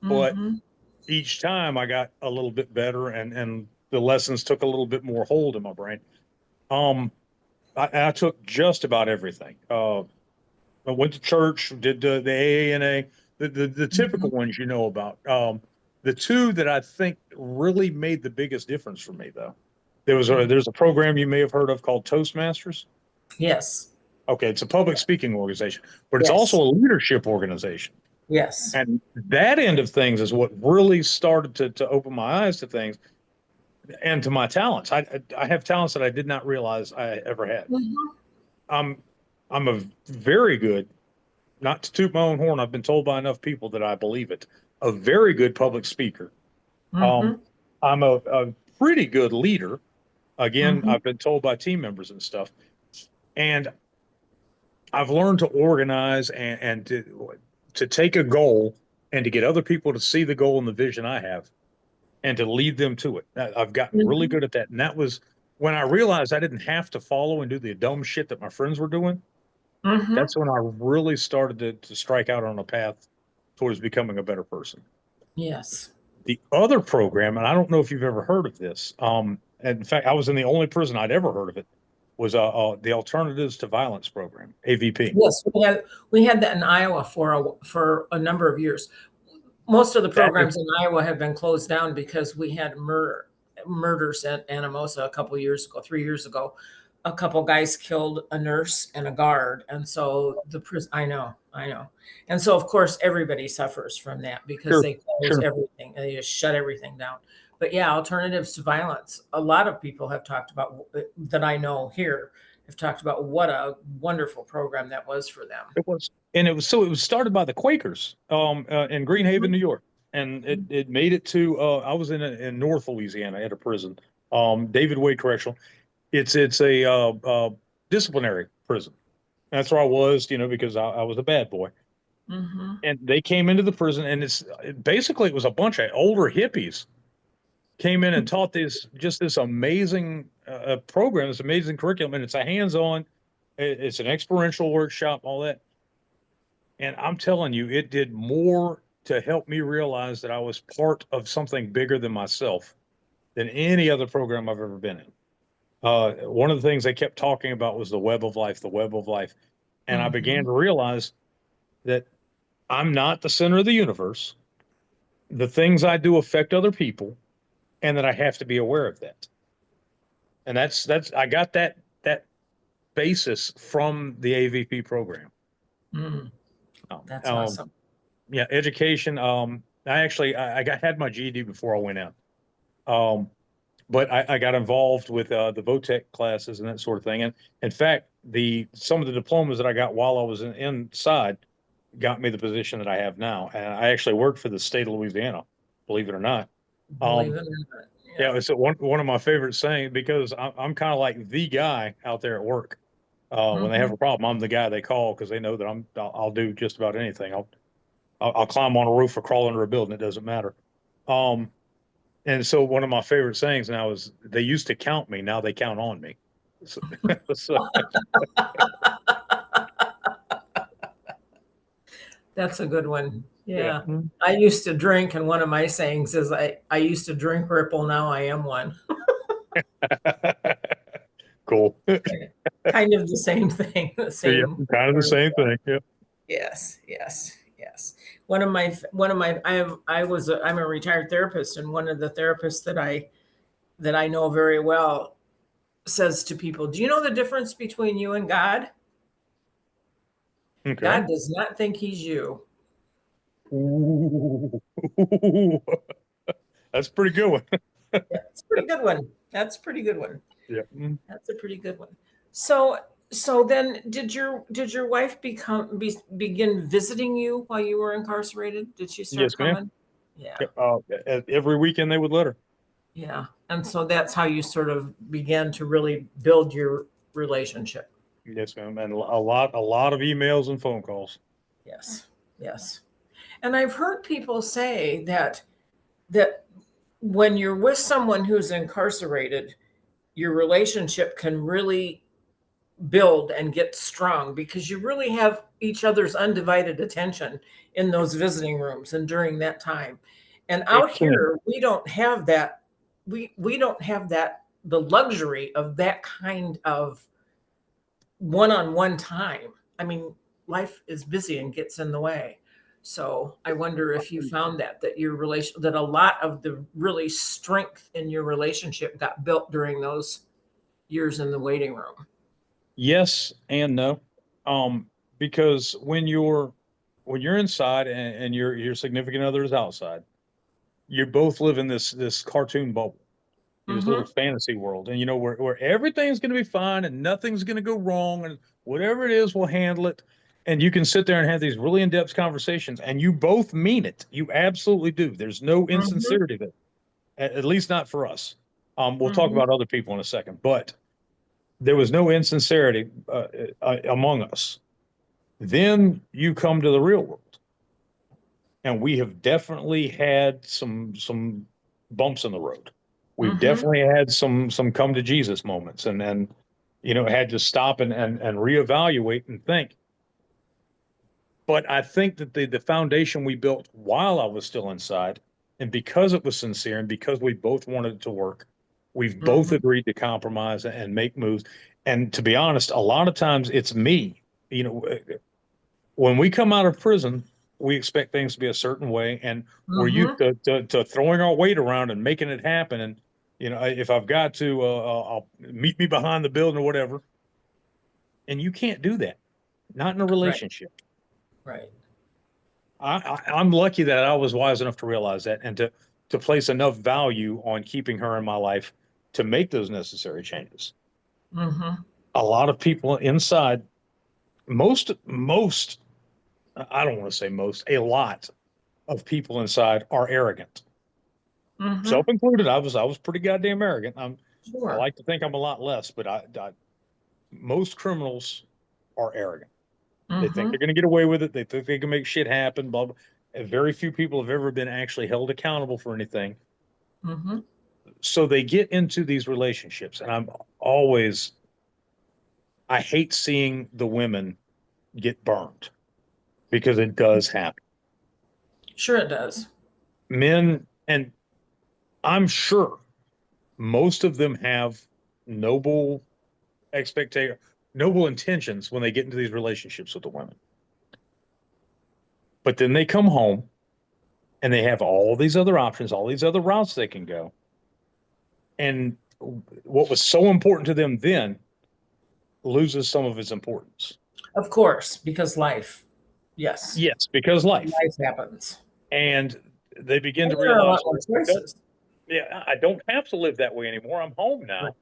[SPEAKER 2] but
[SPEAKER 1] Mhm.
[SPEAKER 2] each time I got a little bit better and the lessons took a little bit more hold in my brain. Um, I took just about everything. I went to church, did the AANA, the typical
[SPEAKER 1] Mhm.
[SPEAKER 2] ones you know about. The two that I think really made the biggest difference for me, though,
[SPEAKER 1] Mhm.
[SPEAKER 2] there's a program you may have heard of called Toastmasters.
[SPEAKER 1] Yes.
[SPEAKER 2] Okay, it's a public speaking organization, but it's also
[SPEAKER 1] Yes.
[SPEAKER 2] a leadership organization.
[SPEAKER 1] Yes.
[SPEAKER 2] And that end of things is what really started to open my eyes to things and to my talents. I have talents that I did not realize I ever had.
[SPEAKER 1] Mhm.
[SPEAKER 2] I'm I'm a very good, not to toot my own horn, I've been told by enough people that I believe it, a very good public speaker. Um,
[SPEAKER 1] Mhm.
[SPEAKER 2] I'm a pretty good leader. Again,
[SPEAKER 1] Mhm.
[SPEAKER 2] I've been told by team members and stuff. And I've learned to organize and to take a goal and to get other people to see the goal and the vision I have and to lead them to it. I've gotten really
[SPEAKER 1] Mhm.
[SPEAKER 2] good at that. And that was when I realized I didn't have to follow and do the dumb shit that my friends were doing.
[SPEAKER 1] Mhm.
[SPEAKER 2] That's when I really started to strike out on a path towards becoming a better person.
[SPEAKER 1] Yes.
[SPEAKER 2] The other program, and I don't know if you've ever heard of this. And in fact, I was in the only prison I'd ever heard of it. was the Alternatives to Violence program, AVP.
[SPEAKER 1] Yes, we had that in Iowa for a number of years. Most of the
[SPEAKER 2] That is
[SPEAKER 1] programs in Iowa have been closed down because we had murders at Anamosa a couple years ago, 3 years ago. A couple guys killed a nurse and a guard, and so the prison. I know, and so of course everybody suffers from that because
[SPEAKER 2] sure,
[SPEAKER 1] they close
[SPEAKER 2] sure.
[SPEAKER 1] everything and they just shut everything down. But yeah, Alternatives to Violence. A lot of people have talked about that I know here have talked about what a wonderful program that was for them.
[SPEAKER 2] It was, and it was started by the Quakers in Greenhaven,
[SPEAKER 1] Mhm.
[SPEAKER 2] New York, and it made it to. I was in North Louisiana at a prison, David Wade Correctional. It's a disciplinary prison. That's where I was, because I was a bad boy.
[SPEAKER 1] Mhm.
[SPEAKER 2] And they came into the prison, and basically it was a bunch of older hippies came in and taught this amazing program, this amazing curriculum, and it's a hands-on, it's an experiential workshop, all that. And I'm telling you, it did more to help me realize that I was part of something bigger than myself than any other program I've ever been in. One of the things they kept talking about was the web of life, the web of life. And I began
[SPEAKER 1] Mhm.
[SPEAKER 2] to realize that I'm not the center of the universe. The things I do affect other people, and that I have to be aware of that. And I got that basis from the AVP program.
[SPEAKER 1] Mm,
[SPEAKER 2] Um,
[SPEAKER 1] that's
[SPEAKER 2] um,
[SPEAKER 1] awesome.
[SPEAKER 2] yeah, education. I had my GED before I went out. Um, but I got involved with the VOTEC classes and that sort of thing. And in fact, some of the diplomas that I got while I was inside got me the position that I have now. And I actually worked for the state of Louisiana, believe it or not.
[SPEAKER 1] Believe
[SPEAKER 2] Um,
[SPEAKER 1] it or not.
[SPEAKER 2] yeah,
[SPEAKER 1] Yeah.
[SPEAKER 2] it's one of my favorite sayings because I'm kind of like the guy out there at work. When they have
[SPEAKER 1] Mhm.
[SPEAKER 2] a problem, I'm the guy they call because they know that I'll do just about anything. I'll climb on a roof or crawl under a building. It doesn't matter. Um, and so one of my favorite sayings now is they used to count me, now they count on me. So, so,
[SPEAKER 1] That's a good one.
[SPEAKER 2] yeah.
[SPEAKER 1] Yeah. I used to drink, and one of my sayings is I used to drink Ripple, now I am one.
[SPEAKER 2] Cool.
[SPEAKER 1] Kind of the same thing, the
[SPEAKER 2] Yeah,
[SPEAKER 1] same
[SPEAKER 2] kind of the
[SPEAKER 1] word.
[SPEAKER 2] same thing. Yeah.
[SPEAKER 1] Yes, yes, yes. I'm a retired therapist, and one of the therapists that I know very well says to people, "Do you know the difference between you and God?
[SPEAKER 2] Okay.
[SPEAKER 1] God does not think he's you."
[SPEAKER 2] Ooh. That's a pretty good one.
[SPEAKER 1] Yeah, it's a pretty good one. That's a pretty good one.
[SPEAKER 2] Yeah.
[SPEAKER 1] That's a pretty good one. So so then did your wife begin visiting you while you were incarcerated? Did she
[SPEAKER 2] Yes,
[SPEAKER 1] start
[SPEAKER 2] ma'am.
[SPEAKER 1] coming? Yeah.
[SPEAKER 2] Yep. Every weekend they would let her.
[SPEAKER 1] Yeah. And so that's how you sort of began to really build your relationship.
[SPEAKER 2] Yes, ma'am. And a lot of emails and phone calls.
[SPEAKER 1] Yes. Yes. And I've heard people say that when you're with someone who's incarcerated, your relationship can really build and get strong because you really have each other's undivided attention in those visiting rooms and during that time. And
[SPEAKER 2] It
[SPEAKER 1] out
[SPEAKER 2] can.
[SPEAKER 1] here, we don't have that. We don't have that the luxury of that kind of one-on-one time. I mean, life is busy and gets in the way. So I wonder if you found that your relation that a lot of the really strength in your relationship got built during those years in the waiting room.
[SPEAKER 2] Yes and no. Because when you're inside and your significant other is outside, you both live in this cartoon bubble, this little
[SPEAKER 1] Mm-hmm.
[SPEAKER 2] fantasy world, and where everything's going to be fine and nothing's going to go wrong, and whatever it is, we'll handle it. And you can sit there and have these really in-depth conversations, and you both mean it. You absolutely do. There's no
[SPEAKER 1] Mm-hmm.
[SPEAKER 2] insincerity there, at least not for us. We'll talk
[SPEAKER 1] Mm-hmm.
[SPEAKER 2] about other people in a second, but there was no insincerity among us. Then you come to the real world, and we have definitely had some bumps in the road. We've
[SPEAKER 1] Mm-hmm.
[SPEAKER 2] definitely had some come to Jesus moments, and had to stop and reevaluate and think. But I think that the foundation we built while I was still inside, and because it was sincere, and because we both wanted it to work, we've both
[SPEAKER 1] Mm-hmm.
[SPEAKER 2] agreed to compromise and make moves. And to be honest, a lot of times it's me. You know, when we come out of prison, we expect things to be a certain way, and we're used
[SPEAKER 1] Mm-hmm.
[SPEAKER 2] to throwing our weight around and making it happen. And you know, if I've got to, I'll meet me behind the building or whatever. And you can't do that, not in a
[SPEAKER 1] Right.
[SPEAKER 2] relationship.
[SPEAKER 1] Right.
[SPEAKER 2] I'm lucky that I was wise enough to realize that and to place enough value on keeping her in my life to make those necessary changes.
[SPEAKER 1] Mm-hmm.
[SPEAKER 2] A lot of people inside, most, I don't want to say most, a lot of people inside are arrogant,
[SPEAKER 1] Mm-hmm.
[SPEAKER 2] self included. I was pretty goddamn arrogant. I
[SPEAKER 1] Sure.
[SPEAKER 2] like to think I'm a lot less, but most criminals are arrogant. They think
[SPEAKER 1] Mm-hmm.
[SPEAKER 2] they're going to get away with it. They think they can make shit happen. Blah, blah. And very few people have ever been actually held accountable for anything.
[SPEAKER 1] Mm-hmm.
[SPEAKER 2] So they get into these relationships, and always, I hate seeing the women get burned because it does happen.
[SPEAKER 1] Sure it does.
[SPEAKER 2] Men, and I'm sure most of them have noble expectation, noble intentions when they get into these relationships with the women. But then they come home and they have all these other options, all these other routes they can go. And what was so important to them then loses some of its importance.
[SPEAKER 1] Of course, because life. Yes.
[SPEAKER 2] Yes, because life.
[SPEAKER 1] Life happens.
[SPEAKER 2] And they begin
[SPEAKER 1] And
[SPEAKER 2] to
[SPEAKER 1] there are a
[SPEAKER 2] realize,
[SPEAKER 1] lot more choices.
[SPEAKER 2] yeah, I don't have to live that way anymore. I'm home
[SPEAKER 1] Right.
[SPEAKER 2] now. And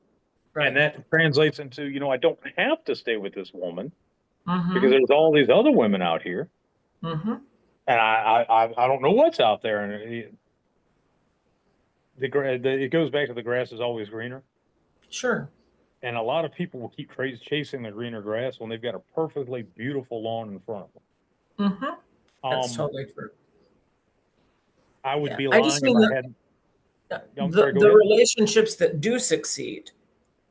[SPEAKER 1] Right.
[SPEAKER 2] that translates into, I don't have to stay with this woman because
[SPEAKER 1] Mm-hmm.
[SPEAKER 2] there's all these other women out here.
[SPEAKER 1] Mm-hmm.
[SPEAKER 2] And I don't know what's out there. And it goes back to the grass is always greener.
[SPEAKER 1] Sure.
[SPEAKER 2] And a lot of people will keep chasing the greener grass when they've got a perfectly beautiful lawn in front of them.
[SPEAKER 1] Mm-hmm. That's
[SPEAKER 2] Um,
[SPEAKER 1] totally true.
[SPEAKER 2] I would
[SPEAKER 1] Yeah.
[SPEAKER 2] be
[SPEAKER 1] I just
[SPEAKER 2] lying if
[SPEAKER 1] mean
[SPEAKER 2] I hadn't. I'm sorry, go
[SPEAKER 1] the
[SPEAKER 2] ahead.
[SPEAKER 1] relationships that do succeed,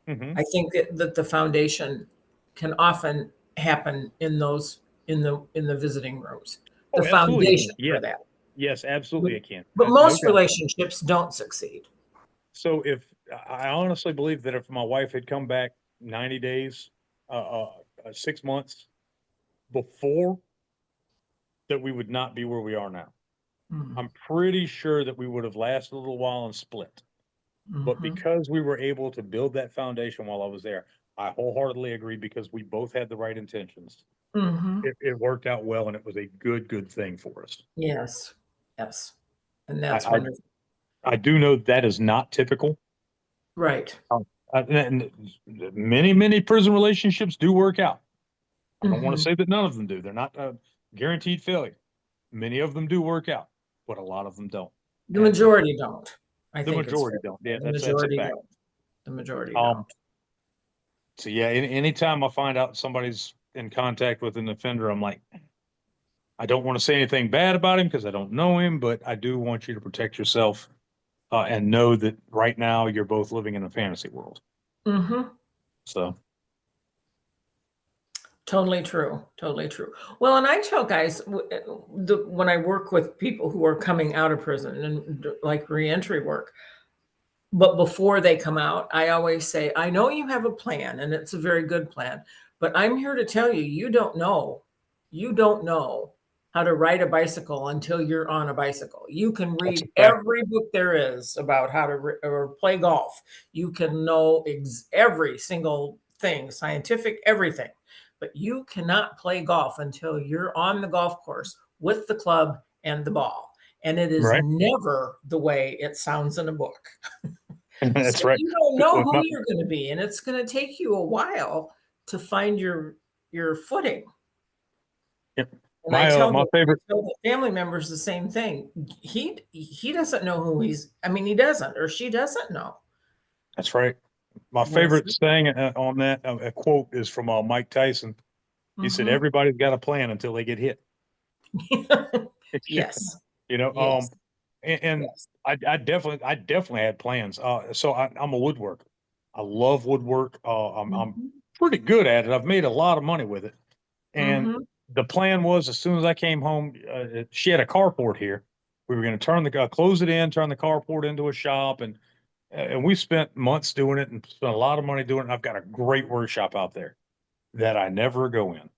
[SPEAKER 2] Hmm.
[SPEAKER 1] I think that the foundation can often happen in those in the visiting rooms. The
[SPEAKER 2] Oh, absolutely, it
[SPEAKER 1] foundation
[SPEAKER 2] can.
[SPEAKER 1] for
[SPEAKER 2] Yes,
[SPEAKER 1] that.
[SPEAKER 2] yes,
[SPEAKER 1] But,
[SPEAKER 2] absolutely, it can.
[SPEAKER 1] but
[SPEAKER 2] No
[SPEAKER 1] most
[SPEAKER 2] doubt.
[SPEAKER 1] relationships don't succeed.
[SPEAKER 2] So if I honestly believe that if my wife had come back 90 days, 6 months before, that we would not be where we are now.
[SPEAKER 1] Mm-hmm.
[SPEAKER 2] I'm pretty sure that we would have lasted a little while and split. But
[SPEAKER 1] Mm-hmm.
[SPEAKER 2] because we were able to build that foundation while I was there, I wholeheartedly agree because we both had the right intentions.
[SPEAKER 1] Mm-hmm.
[SPEAKER 2] It worked out well and it was a good thing for us.
[SPEAKER 1] Yes. Yes. And that's
[SPEAKER 2] I, I,
[SPEAKER 1] wonderful.
[SPEAKER 2] I do know that is not typical.
[SPEAKER 1] Right.
[SPEAKER 2] And many prison relationships do work out. I don't want to
[SPEAKER 1] Mm-hmm.
[SPEAKER 2] say that none of them do. They're not guaranteed failure. Many of them do work out, but a lot of them don't.
[SPEAKER 1] The
[SPEAKER 2] And
[SPEAKER 1] majority don't. I
[SPEAKER 2] the
[SPEAKER 1] think it's fair
[SPEAKER 2] majority
[SPEAKER 1] to
[SPEAKER 2] don't.
[SPEAKER 1] say
[SPEAKER 2] Yeah,
[SPEAKER 1] the
[SPEAKER 2] that's a
[SPEAKER 1] majority
[SPEAKER 2] fact.
[SPEAKER 1] don't. The majority
[SPEAKER 2] Um,
[SPEAKER 1] don't.
[SPEAKER 2] so yeah, anytime I find out somebody's in contact with an offender, I'm like, I don't want to say anything bad about him because I don't know him, but I do want you to protect yourself and know that right now you're both living in a fantasy world.
[SPEAKER 1] Mm-hmm.
[SPEAKER 2] So
[SPEAKER 1] Totally true. Totally true. Well, and I tell guys when I work with people who are coming out of prison and like reentry work, but before they come out, I always say, I know you have a plan and it's a very good plan, but I'm here to tell you, you don't know how to ride a bicycle until you're on a bicycle. You can
[SPEAKER 2] that's a
[SPEAKER 1] read
[SPEAKER 2] fact.
[SPEAKER 1] every book there is about how to or play golf. You can know every single thing, scientific, everything, but you cannot play golf until you're on the golf course with the club and the ball. And it is
[SPEAKER 2] Right.
[SPEAKER 1] never the way it sounds in a book. So
[SPEAKER 2] That's right.
[SPEAKER 1] you don't know
[SPEAKER 2] With
[SPEAKER 1] who
[SPEAKER 2] my,
[SPEAKER 1] you're going to be, and it's going to take you a while to find your footing.
[SPEAKER 2] yeah,
[SPEAKER 1] And I
[SPEAKER 2] my favorite.
[SPEAKER 1] tell the family members the same thing. He doesn't know who he's. I mean, he doesn't, or she doesn't know.
[SPEAKER 2] That's right. My
[SPEAKER 1] That's
[SPEAKER 2] favorite saying on that a quote is from Mike Tyson. He said,
[SPEAKER 1] hmm
[SPEAKER 2] "Everybody's got a plan until they get hit."
[SPEAKER 1] yes,
[SPEAKER 2] Um,
[SPEAKER 1] yes,
[SPEAKER 2] and
[SPEAKER 1] yes.
[SPEAKER 2] I definitely had plans. So I'm a woodworker. I love woodwork. I'm
[SPEAKER 1] Hmm.
[SPEAKER 2] pretty good at it. I've made a lot of money with it. And
[SPEAKER 1] Hmm.
[SPEAKER 2] the plan was, as soon as I came home, she had a carport here. We were going to close it in, turn the carport into a shop, and And we spent months doing it and spent a lot of money doing it. And I've got a great workshop out there that I never go in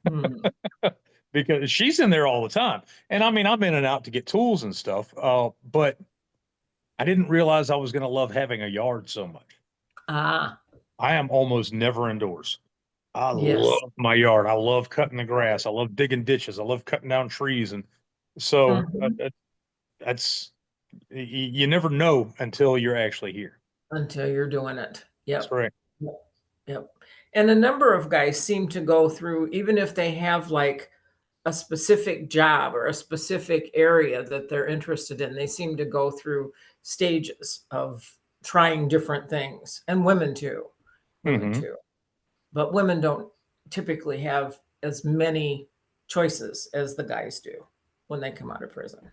[SPEAKER 1] Hmm.
[SPEAKER 2] because she's in there all the time. And I mean, I'm in and out to get tools and stuff. But I didn't realize I was going to love having a yard so much.
[SPEAKER 1] Ah,
[SPEAKER 2] I am almost never indoors. I
[SPEAKER 1] yes.
[SPEAKER 2] love my yard. I love cutting the grass. I love digging ditches. I love cutting down trees. And so
[SPEAKER 1] Mhm.
[SPEAKER 2] that's, you never know until you're actually here.
[SPEAKER 1] Until you're doing it.
[SPEAKER 2] That's
[SPEAKER 1] Yep.
[SPEAKER 2] correct.
[SPEAKER 1] Yep. Yep. And a number of guys seem to go through, even if they have like a specific job or a specific area that they're interested in, they seem to go through stages of trying different things. And women too. Women
[SPEAKER 2] Hmm.
[SPEAKER 1] too. But women don't typically have as many choices as the guys do when they come out of prison.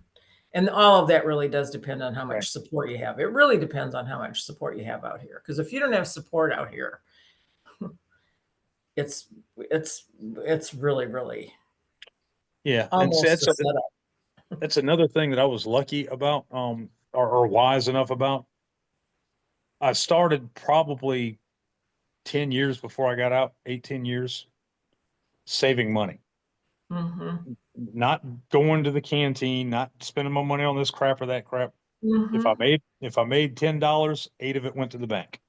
[SPEAKER 1] And all of that really does depend on how
[SPEAKER 2] Right.
[SPEAKER 1] much support you have. It really depends on how much support you have out here. Because if you don't have support out here, it's it's really, really
[SPEAKER 2] Yeah. And see,
[SPEAKER 1] almost a setup.
[SPEAKER 2] that's another thing that I was lucky about, or wise enough about. I started probably 10 years before I got out, 18 years, saving money,
[SPEAKER 1] Mhm.
[SPEAKER 2] not going to the canteen, not spending my money on this crap or that crap.
[SPEAKER 1] Mhm.
[SPEAKER 2] If I made $10, eight of it went to the bank,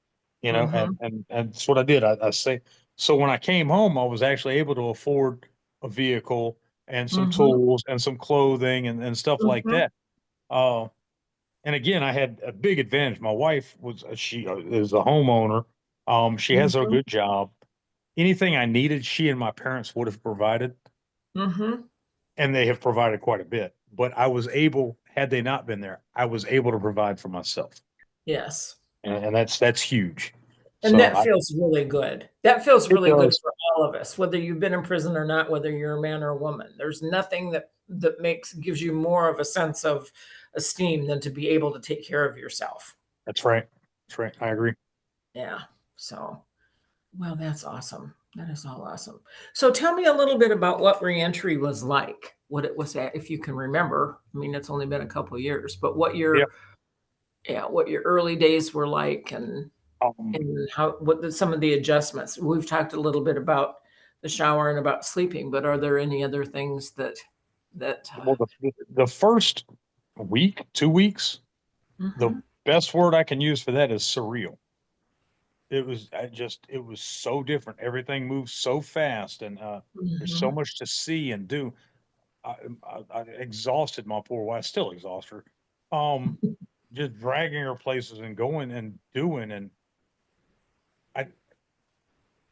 [SPEAKER 1] Mhm.
[SPEAKER 2] and that's what I did. I say, so when I came home, I was actually able to afford a vehicle and some
[SPEAKER 1] Mhm.
[SPEAKER 2] tools and some clothing and stuff like
[SPEAKER 1] Mhm.
[SPEAKER 2] that. Uh, and again, I had a big advantage. My wife was she is a homeowner. She has a
[SPEAKER 1] Mhm.
[SPEAKER 2] good job. Anything I needed, she and my parents would have provided,
[SPEAKER 1] Mhm.
[SPEAKER 2] and they have provided quite a bit. But I was able, had they not been there, I was able to provide for myself,
[SPEAKER 1] Yes.
[SPEAKER 2] and that's huge.
[SPEAKER 1] And
[SPEAKER 2] So
[SPEAKER 1] that feels really good. That feels
[SPEAKER 2] it
[SPEAKER 1] really good
[SPEAKER 2] does.
[SPEAKER 1] for all of us, whether you've been in prison or not, whether you're a man or a woman. There's nothing that makes gives you more of a sense of esteem than to be able to take care of yourself.
[SPEAKER 2] That's right. That's right. I agree.
[SPEAKER 1] Yeah. So, well, that's awesome. That is all awesome. So tell me a little bit about what reentry was like. What it was at, if you can remember. I mean, it's only been a couple of years, but what
[SPEAKER 2] Yeah.
[SPEAKER 1] your yeah, what your early days were like
[SPEAKER 2] Um,
[SPEAKER 1] and how what some of the adjustments. We've talked a little bit about the shower and about sleeping, but are there any other things that
[SPEAKER 2] well, the first week, 2 weeks, the
[SPEAKER 1] mhm,
[SPEAKER 2] best word I can use for that is surreal. It was so different. Everything moves so fast, and there's so
[SPEAKER 1] mhm,
[SPEAKER 2] much to see and do. I exhausted my poor wife, still exhaust her. Um, just dragging her places and going and doing, and I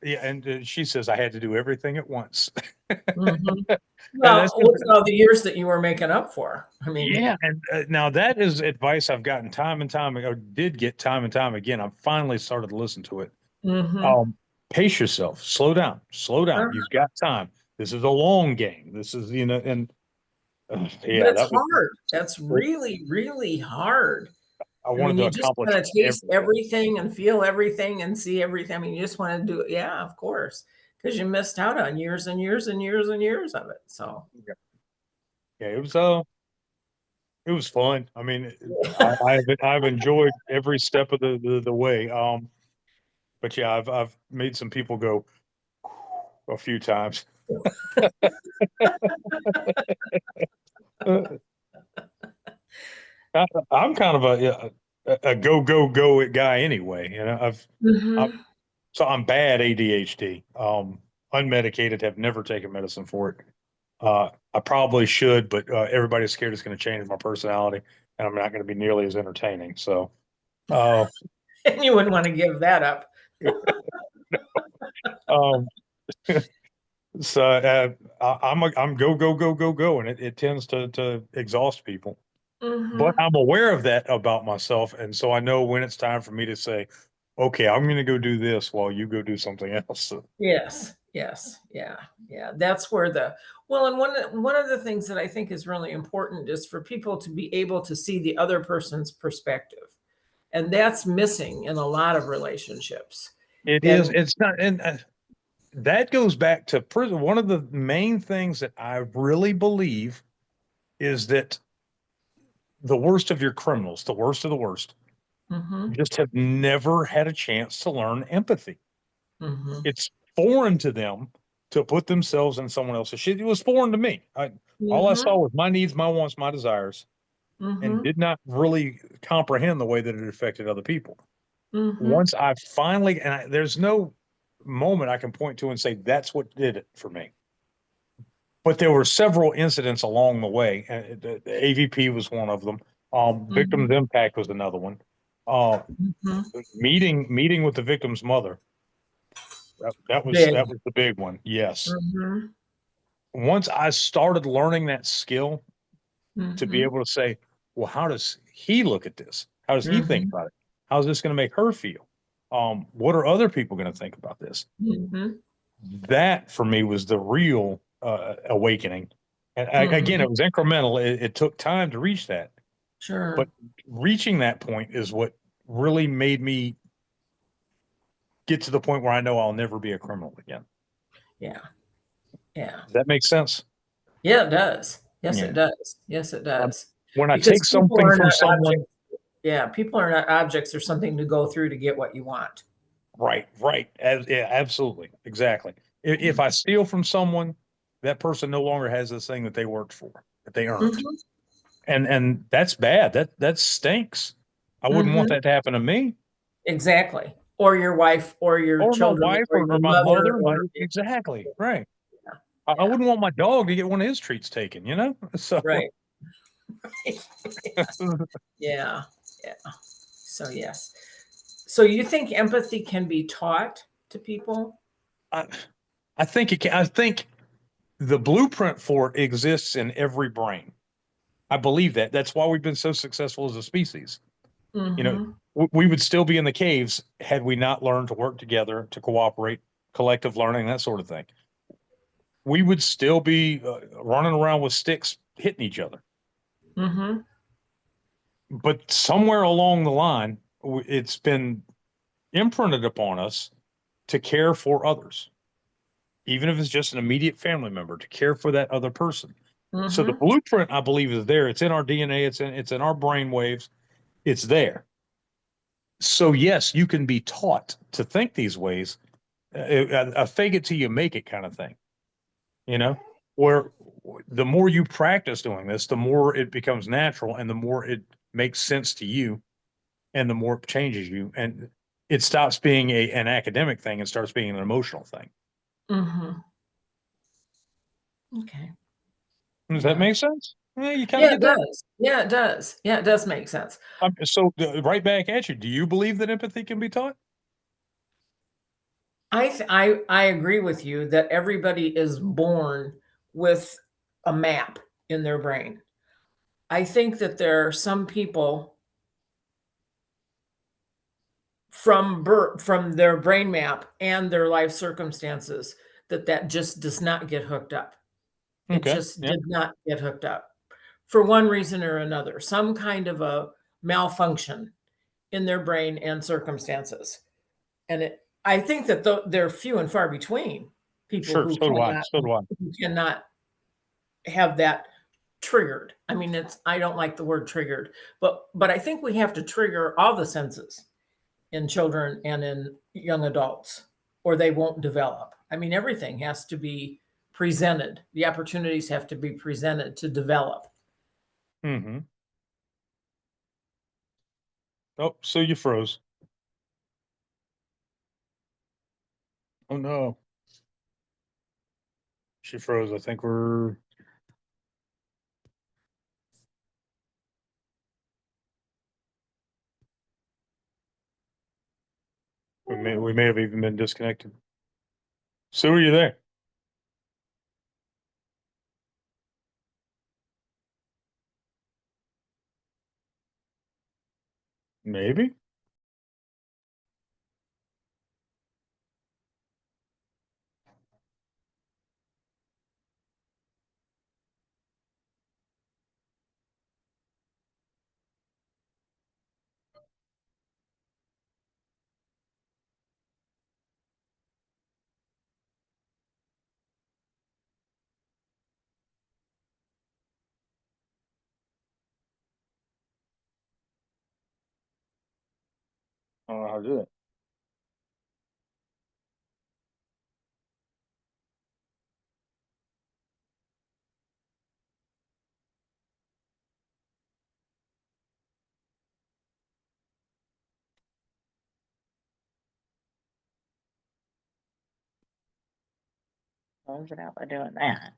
[SPEAKER 2] yeah, and she says I had to do everything at once.
[SPEAKER 1] mhm.
[SPEAKER 2] And that's
[SPEAKER 1] Well, look at all the years that you were making up for. I mean,
[SPEAKER 2] yeah, and now that is advice I've gotten time and time, or did get time and time again. I've finally started to listen to it.
[SPEAKER 1] mhm.
[SPEAKER 2] Um, Pace yourself, slow down, slow down. You've got time. This is a long game. This is, and
[SPEAKER 1] But
[SPEAKER 2] yeah,
[SPEAKER 1] it's
[SPEAKER 2] that was.
[SPEAKER 1] hard. That's really, really hard.
[SPEAKER 2] I
[SPEAKER 1] I mean,
[SPEAKER 2] wanted to
[SPEAKER 1] you just
[SPEAKER 2] accomplish
[SPEAKER 1] wanna taste
[SPEAKER 2] everything.
[SPEAKER 1] everything and feel everything and see everything. I mean, you just wanna do it. Yeah, of course, because you missed out on years and years and years and years of it. So,
[SPEAKER 2] Yeah, yeah, it was fun. I mean, I've enjoyed every step of the way. But yeah, I've made some people go a few times. I'm kind of a go go go it guy anyway. I,
[SPEAKER 1] mhm.
[SPEAKER 2] so I'm bad ADHD. Unmedicated, have never taken medicine for it. I probably should, but everybody's scared it's going to change my personality, and I'm not going to be nearly as entertaining. So, uh,
[SPEAKER 1] And you wouldn't wanna give that up.
[SPEAKER 2] um, so I'm go go go go go, and it tends to exhaust people. But
[SPEAKER 1] Mhm.
[SPEAKER 2] I'm aware of that about myself, and so I know when it's time for me to say, "Okay, I'm going to go do this while you go do something else."
[SPEAKER 1] Yes, yes, yeah, yeah, that's where the well, and one of the things that I think is really important is for people to be able to see the other person's perspective, and that's missing in a lot of relationships,
[SPEAKER 2] It is.
[SPEAKER 1] and
[SPEAKER 2] It's not, and that goes back to prison. One of the main things that I really believe is that the worst of your criminals, the worst of the worst,
[SPEAKER 1] Mm-hmm.
[SPEAKER 2] just have never had a chance to learn empathy.
[SPEAKER 1] Mm-hmm.
[SPEAKER 2] It's foreign to them to put themselves in someone else's shoes. It was foreign to me. All I saw
[SPEAKER 1] Mm-hmm.
[SPEAKER 2] was my needs, my wants, my desires, and
[SPEAKER 1] Mm-hmm.
[SPEAKER 2] did not really comprehend the way that it affected other people.
[SPEAKER 1] Mm-hmm.
[SPEAKER 2] Once I finally, there's no moment I can point to and say that's what did it for me. But there were several incidents along the way. And the AVP was one of them. Victims
[SPEAKER 1] Mm-hmm.
[SPEAKER 2] impact was another one. Uh,
[SPEAKER 1] Mm-hmm.
[SPEAKER 2] meeting with the victim's mother. That
[SPEAKER 1] Big.
[SPEAKER 2] was the big one. Yes.
[SPEAKER 1] Mm-hmm.
[SPEAKER 2] Once I started learning that skill to be
[SPEAKER 1] Mm-hmm.
[SPEAKER 2] able to say, well, how does he look at this? How does he think
[SPEAKER 1] Mm-hmm.
[SPEAKER 2] about it? How's this going to make her feel? What are other people going to think about this?
[SPEAKER 1] Mm-hmm.
[SPEAKER 2] That for me was the real awakening. And again,
[SPEAKER 1] Mm-hmm.
[SPEAKER 2] it was incremental. It took time to reach that, but
[SPEAKER 1] Sure.
[SPEAKER 2] reaching that point is what really made me get to the point where I know I'll never be a criminal again.
[SPEAKER 1] Yeah. Yeah.
[SPEAKER 2] Does that make sense?
[SPEAKER 1] Yeah, it does. Yes, it
[SPEAKER 2] Yeah.
[SPEAKER 1] does. Yes, it
[SPEAKER 2] Um,
[SPEAKER 1] does.
[SPEAKER 2] when I
[SPEAKER 1] Because
[SPEAKER 2] take
[SPEAKER 1] people
[SPEAKER 2] something
[SPEAKER 1] are
[SPEAKER 2] from
[SPEAKER 1] not
[SPEAKER 2] someone,
[SPEAKER 1] objects. Yeah, people are not objects or something to go through to get what you want.
[SPEAKER 2] right, right, yeah, absolutely, exactly. If I steal from someone, that person no longer has this thing that they worked for, that they earned,
[SPEAKER 1] Mm-hmm.
[SPEAKER 2] and that's bad. That stinks. I wouldn't want
[SPEAKER 1] Mm-hmm.
[SPEAKER 2] that to happen to me
[SPEAKER 1] Exactly. Or your wife or your
[SPEAKER 2] or my
[SPEAKER 1] children
[SPEAKER 2] wife
[SPEAKER 1] or
[SPEAKER 2] or
[SPEAKER 1] your
[SPEAKER 2] my
[SPEAKER 1] mother
[SPEAKER 2] mother.
[SPEAKER 1] or
[SPEAKER 2] Exactly, right.
[SPEAKER 1] yeah.
[SPEAKER 2] I
[SPEAKER 1] Yeah.
[SPEAKER 2] wouldn't want my dog to get one of his treats taken, you know? So,
[SPEAKER 1] Right. Yeah. Yeah. So yes. So you think empathy can be taught to people?
[SPEAKER 2] I, I think it can, I think the blueprint for it exists in every brain. I believe that. That's why we've been so successful as a species. You know,
[SPEAKER 1] Mm-hmm.
[SPEAKER 2] we would still be in the caves had we not learned to work together, to cooperate, collective learning, that sort of thing. We would still be running around with sticks hitting each other.
[SPEAKER 1] Mm-hmm.
[SPEAKER 2] But somewhere along the line, it's been imprinted upon us to care for others, even if it's just an immediate family member, to care for that other person. So the
[SPEAKER 1] Mm-hmm.
[SPEAKER 2] blueprint, I believe, is there. It's in our DNA. It's in our brain waves. It's there. So yes, you can be taught to think these ways, a fake it till you make it kind of thing. You know, where the more you practice doing this, the more it becomes natural, and the more it makes sense to you, and the more it changes you, and it stops being an academic thing and starts being an emotional thing.
[SPEAKER 1] Mm-hmm. Okay.
[SPEAKER 2] Does that
[SPEAKER 1] Yeah.
[SPEAKER 2] make sense? Yeah, you kind of
[SPEAKER 1] Yeah,
[SPEAKER 2] get
[SPEAKER 1] it
[SPEAKER 2] that.
[SPEAKER 1] does. Yeah, it does. Yeah, it does make sense.
[SPEAKER 2] So right back at you. Do you believe that empathy can be taught?
[SPEAKER 1] I agree with you that everybody is born with a map in their brain. I think that there are some people from birth, from their brain map and their life circumstances that just does not get hooked up. It
[SPEAKER 2] Okay.
[SPEAKER 1] just
[SPEAKER 2] Yeah.
[SPEAKER 1] did not get hooked up for one reason or another, some kind of a malfunction in their brain and circumstances. And I think that they're few and far between people
[SPEAKER 2] Sure. So do I. So do I.
[SPEAKER 1] who cannot have that triggered. I mean, I don't like the word triggered, but I think we have to trigger all the senses in children and in young adults, or they won't develop. I mean, everything has to be presented. The opportunities have to be presented to develop.
[SPEAKER 2] Mm-hmm. Oh, so you froze. Oh no, she froze. I think we may have even been disconnected. So are you there? Maybe. I don't know how to do it.
[SPEAKER 3] Close it out by doing that.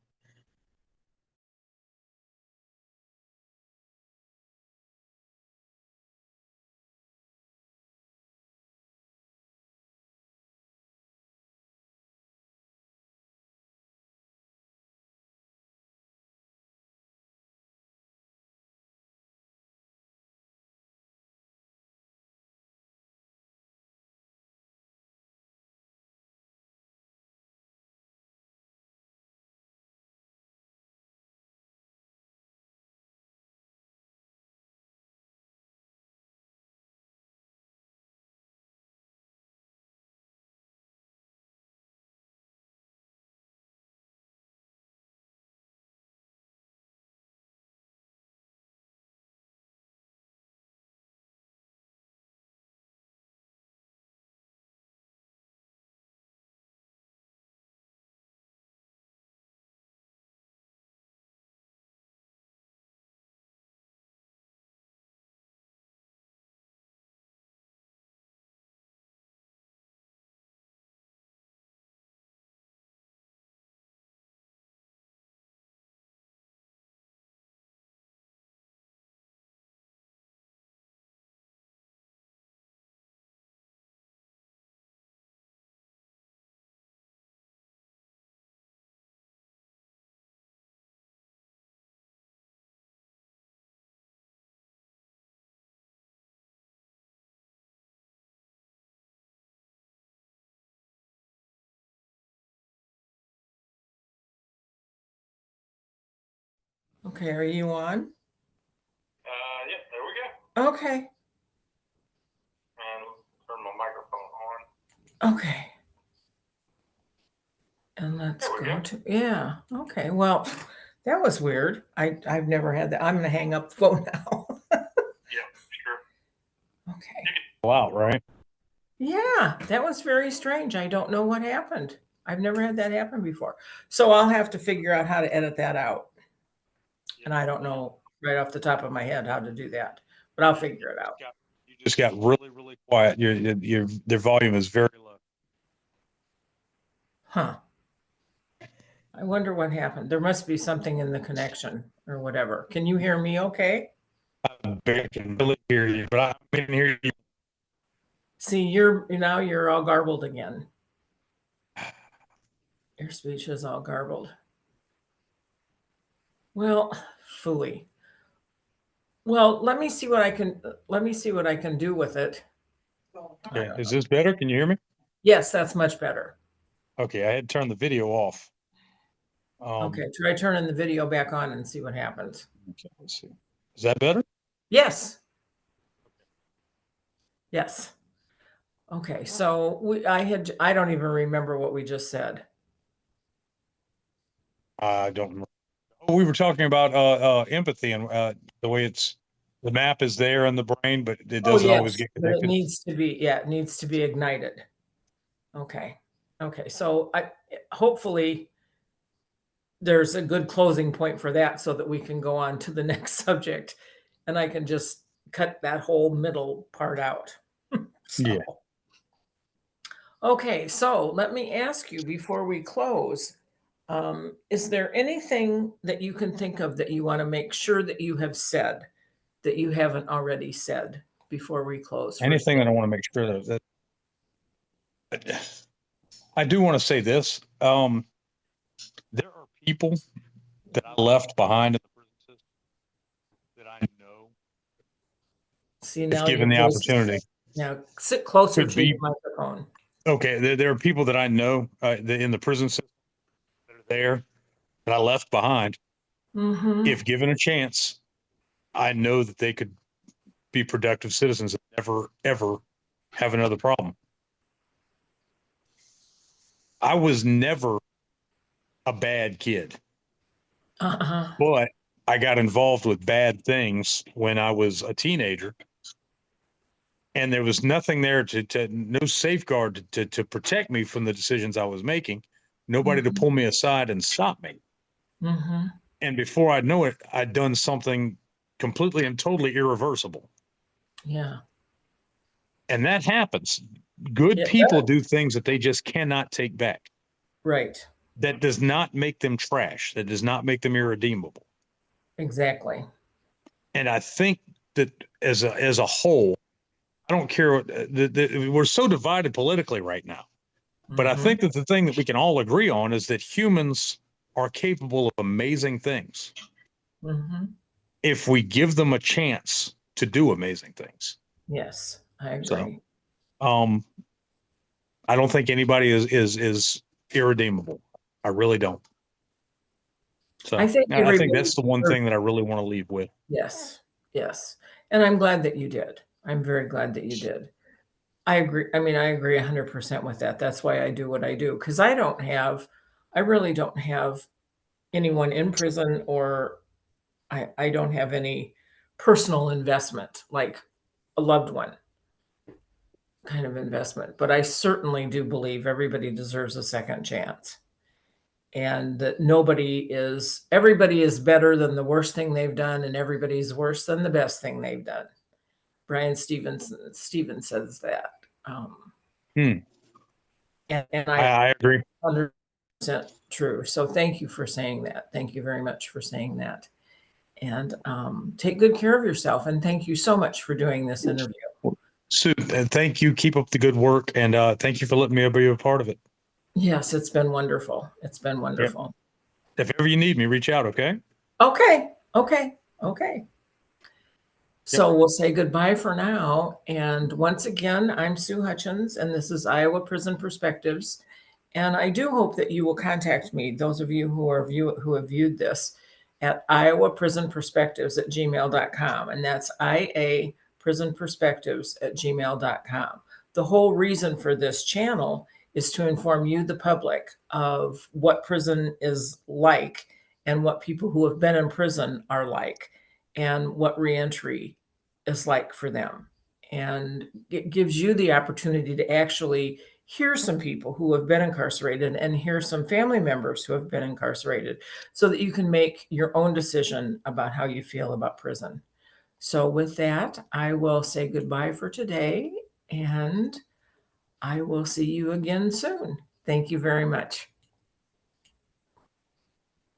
[SPEAKER 1] Okay, are you on?
[SPEAKER 2] Yeah, there we go.
[SPEAKER 1] Okay.
[SPEAKER 2] And turn my microphone on.
[SPEAKER 1] Okay. And let's
[SPEAKER 2] There we
[SPEAKER 1] go
[SPEAKER 2] go.
[SPEAKER 1] to, yeah, okay, well, that was weird. I've never had that. I'm gonna hang up the phone now.
[SPEAKER 2] Yeah, sure.
[SPEAKER 1] Okay.
[SPEAKER 2] Go out, right?
[SPEAKER 1] Yeah, that was very strange. I don't know what happened. I've never had that happen before. So I'll have to figure out how to edit that out. And I don't know right off the top of my head how to do that, but I'll figure it out.
[SPEAKER 2] You just got really, really quiet. Their volume is very low.
[SPEAKER 1] Huh. I wonder what happened. There must be something in the connection or whatever. Can you hear me okay?
[SPEAKER 2] I can really hear you, but I can hear you.
[SPEAKER 1] See, now you're all garbled again. Your speech is all garbled. Well, phooey. Well, let me see what I can do with it.
[SPEAKER 2] Yeah. Is this better? Can you hear me?
[SPEAKER 1] Yes, that's much better.
[SPEAKER 2] Okay, I had turned the video off.
[SPEAKER 1] Okay, try turning the video back on and see what happens.
[SPEAKER 2] Okay, let's see. Is that better?
[SPEAKER 1] Yes. Yes. Okay, so I don't even remember what we just said.
[SPEAKER 2] I don't remember. Oh, we were talking about empathy and the way the map is there in the brain, but it doesn't always
[SPEAKER 1] Yes,
[SPEAKER 2] get
[SPEAKER 1] but it
[SPEAKER 2] connected.
[SPEAKER 1] needs to be ignited. Okay. Okay, so hopefully there's a good closing point for that so that we can go on to the next subject and I can just cut that whole middle part out. So,
[SPEAKER 2] Yeah.
[SPEAKER 1] okay, so let me ask you before we close, is there anything that you can think of that you want to make sure that you have said that you haven't already said before we close? for
[SPEAKER 2] Anything
[SPEAKER 1] today?
[SPEAKER 2] that I want to make sure that I do want to say this. There are people that I left behind in the prison system that I know,
[SPEAKER 1] See,
[SPEAKER 2] if
[SPEAKER 1] now your
[SPEAKER 2] given the
[SPEAKER 1] voice,
[SPEAKER 2] opportunity,
[SPEAKER 1] now sit closer
[SPEAKER 2] could
[SPEAKER 1] to the
[SPEAKER 2] be
[SPEAKER 1] microphone.
[SPEAKER 2] okay. There are people that I know in the prison system that are there that I left behind.
[SPEAKER 1] Mm-hmm.
[SPEAKER 2] If given a chance, I know that they could be productive citizens and never, ever have another problem. I was never a bad kid,
[SPEAKER 1] Uh-huh.
[SPEAKER 2] but I got involved with bad things when I was a teenager. And there was nothing there no safeguard to protect me from the decisions I was making. Nobody to
[SPEAKER 1] Mhm.
[SPEAKER 2] pull me aside and stop me.
[SPEAKER 1] Mm-hmm.
[SPEAKER 2] And before I know it, I'd done something completely and totally irreversible.
[SPEAKER 1] Yeah.
[SPEAKER 2] And that happens. Good
[SPEAKER 1] It
[SPEAKER 2] people
[SPEAKER 1] does.
[SPEAKER 2] do things that they just cannot take back.
[SPEAKER 1] Right.
[SPEAKER 2] That does not make them trash. That does not make them irredeemable.
[SPEAKER 1] Exactly.
[SPEAKER 2] And I think that as a whole, I don't care what we're so divided politically right now. But I
[SPEAKER 1] Mm-hmm.
[SPEAKER 2] think that the thing that we can all agree on is that humans are capable of amazing things
[SPEAKER 1] Mm-hmm.
[SPEAKER 2] if we give them a chance to do amazing things.
[SPEAKER 1] Yes, I
[SPEAKER 2] So,
[SPEAKER 1] agree.
[SPEAKER 2] um, I don't think anybody is irredeemable. I really don't.
[SPEAKER 1] I
[SPEAKER 2] So,
[SPEAKER 1] think
[SPEAKER 2] I think
[SPEAKER 1] everybody
[SPEAKER 2] that's the one
[SPEAKER 1] deserves.
[SPEAKER 2] thing that I really want to leave with.
[SPEAKER 1] Yes, yes. And I'm glad that you did. I'm very glad that you did. I agree. I mean, I agree 100% with that. That's why I do what I do, because I really don't have anyone in prison, or I don't have any personal investment, like a loved one kind of investment. But I certainly do believe everybody deserves a second chance. And that everybody is better than the worst thing they've done, and everybody's worse than the best thing they've done. Stevens says that. Um,
[SPEAKER 2] Hmm.
[SPEAKER 1] and
[SPEAKER 2] I agree.
[SPEAKER 1] 100% true. So thank you for saying that. Thank you very much for saying that. And take good care of yourself. And thank you so much for doing this interview.
[SPEAKER 2] Sue, thank you. Keep up the good work. And thank you for letting me be a part of it.
[SPEAKER 1] Yes, it's been wonderful. It's been
[SPEAKER 2] Yep.
[SPEAKER 1] wonderful.
[SPEAKER 2] If ever you need me, reach out. Okay.
[SPEAKER 1] Okay. Okay. Okay.
[SPEAKER 2] Yep.
[SPEAKER 1] So we'll say goodbye for now. And once again, I'm Sue Hutchins, and this is Iowa Prison Perspectives. And I do hope that you will contact me, those of you who have viewed this, at iowaprisonperspectives@gmail.com. And that's iaprisonperspectives@gmail.com. The whole reason for this channel is to inform you, the public, of what prison is like and what people who have been in prison are like, and what reentry is like for them. And it gives you the opportunity to actually hear some people who have been incarcerated and hear some family members who have been incarcerated, so that you can make your own decision about how you feel about prison. So, with that, I will say goodbye for today, and I will see you again soon. Thank you very much.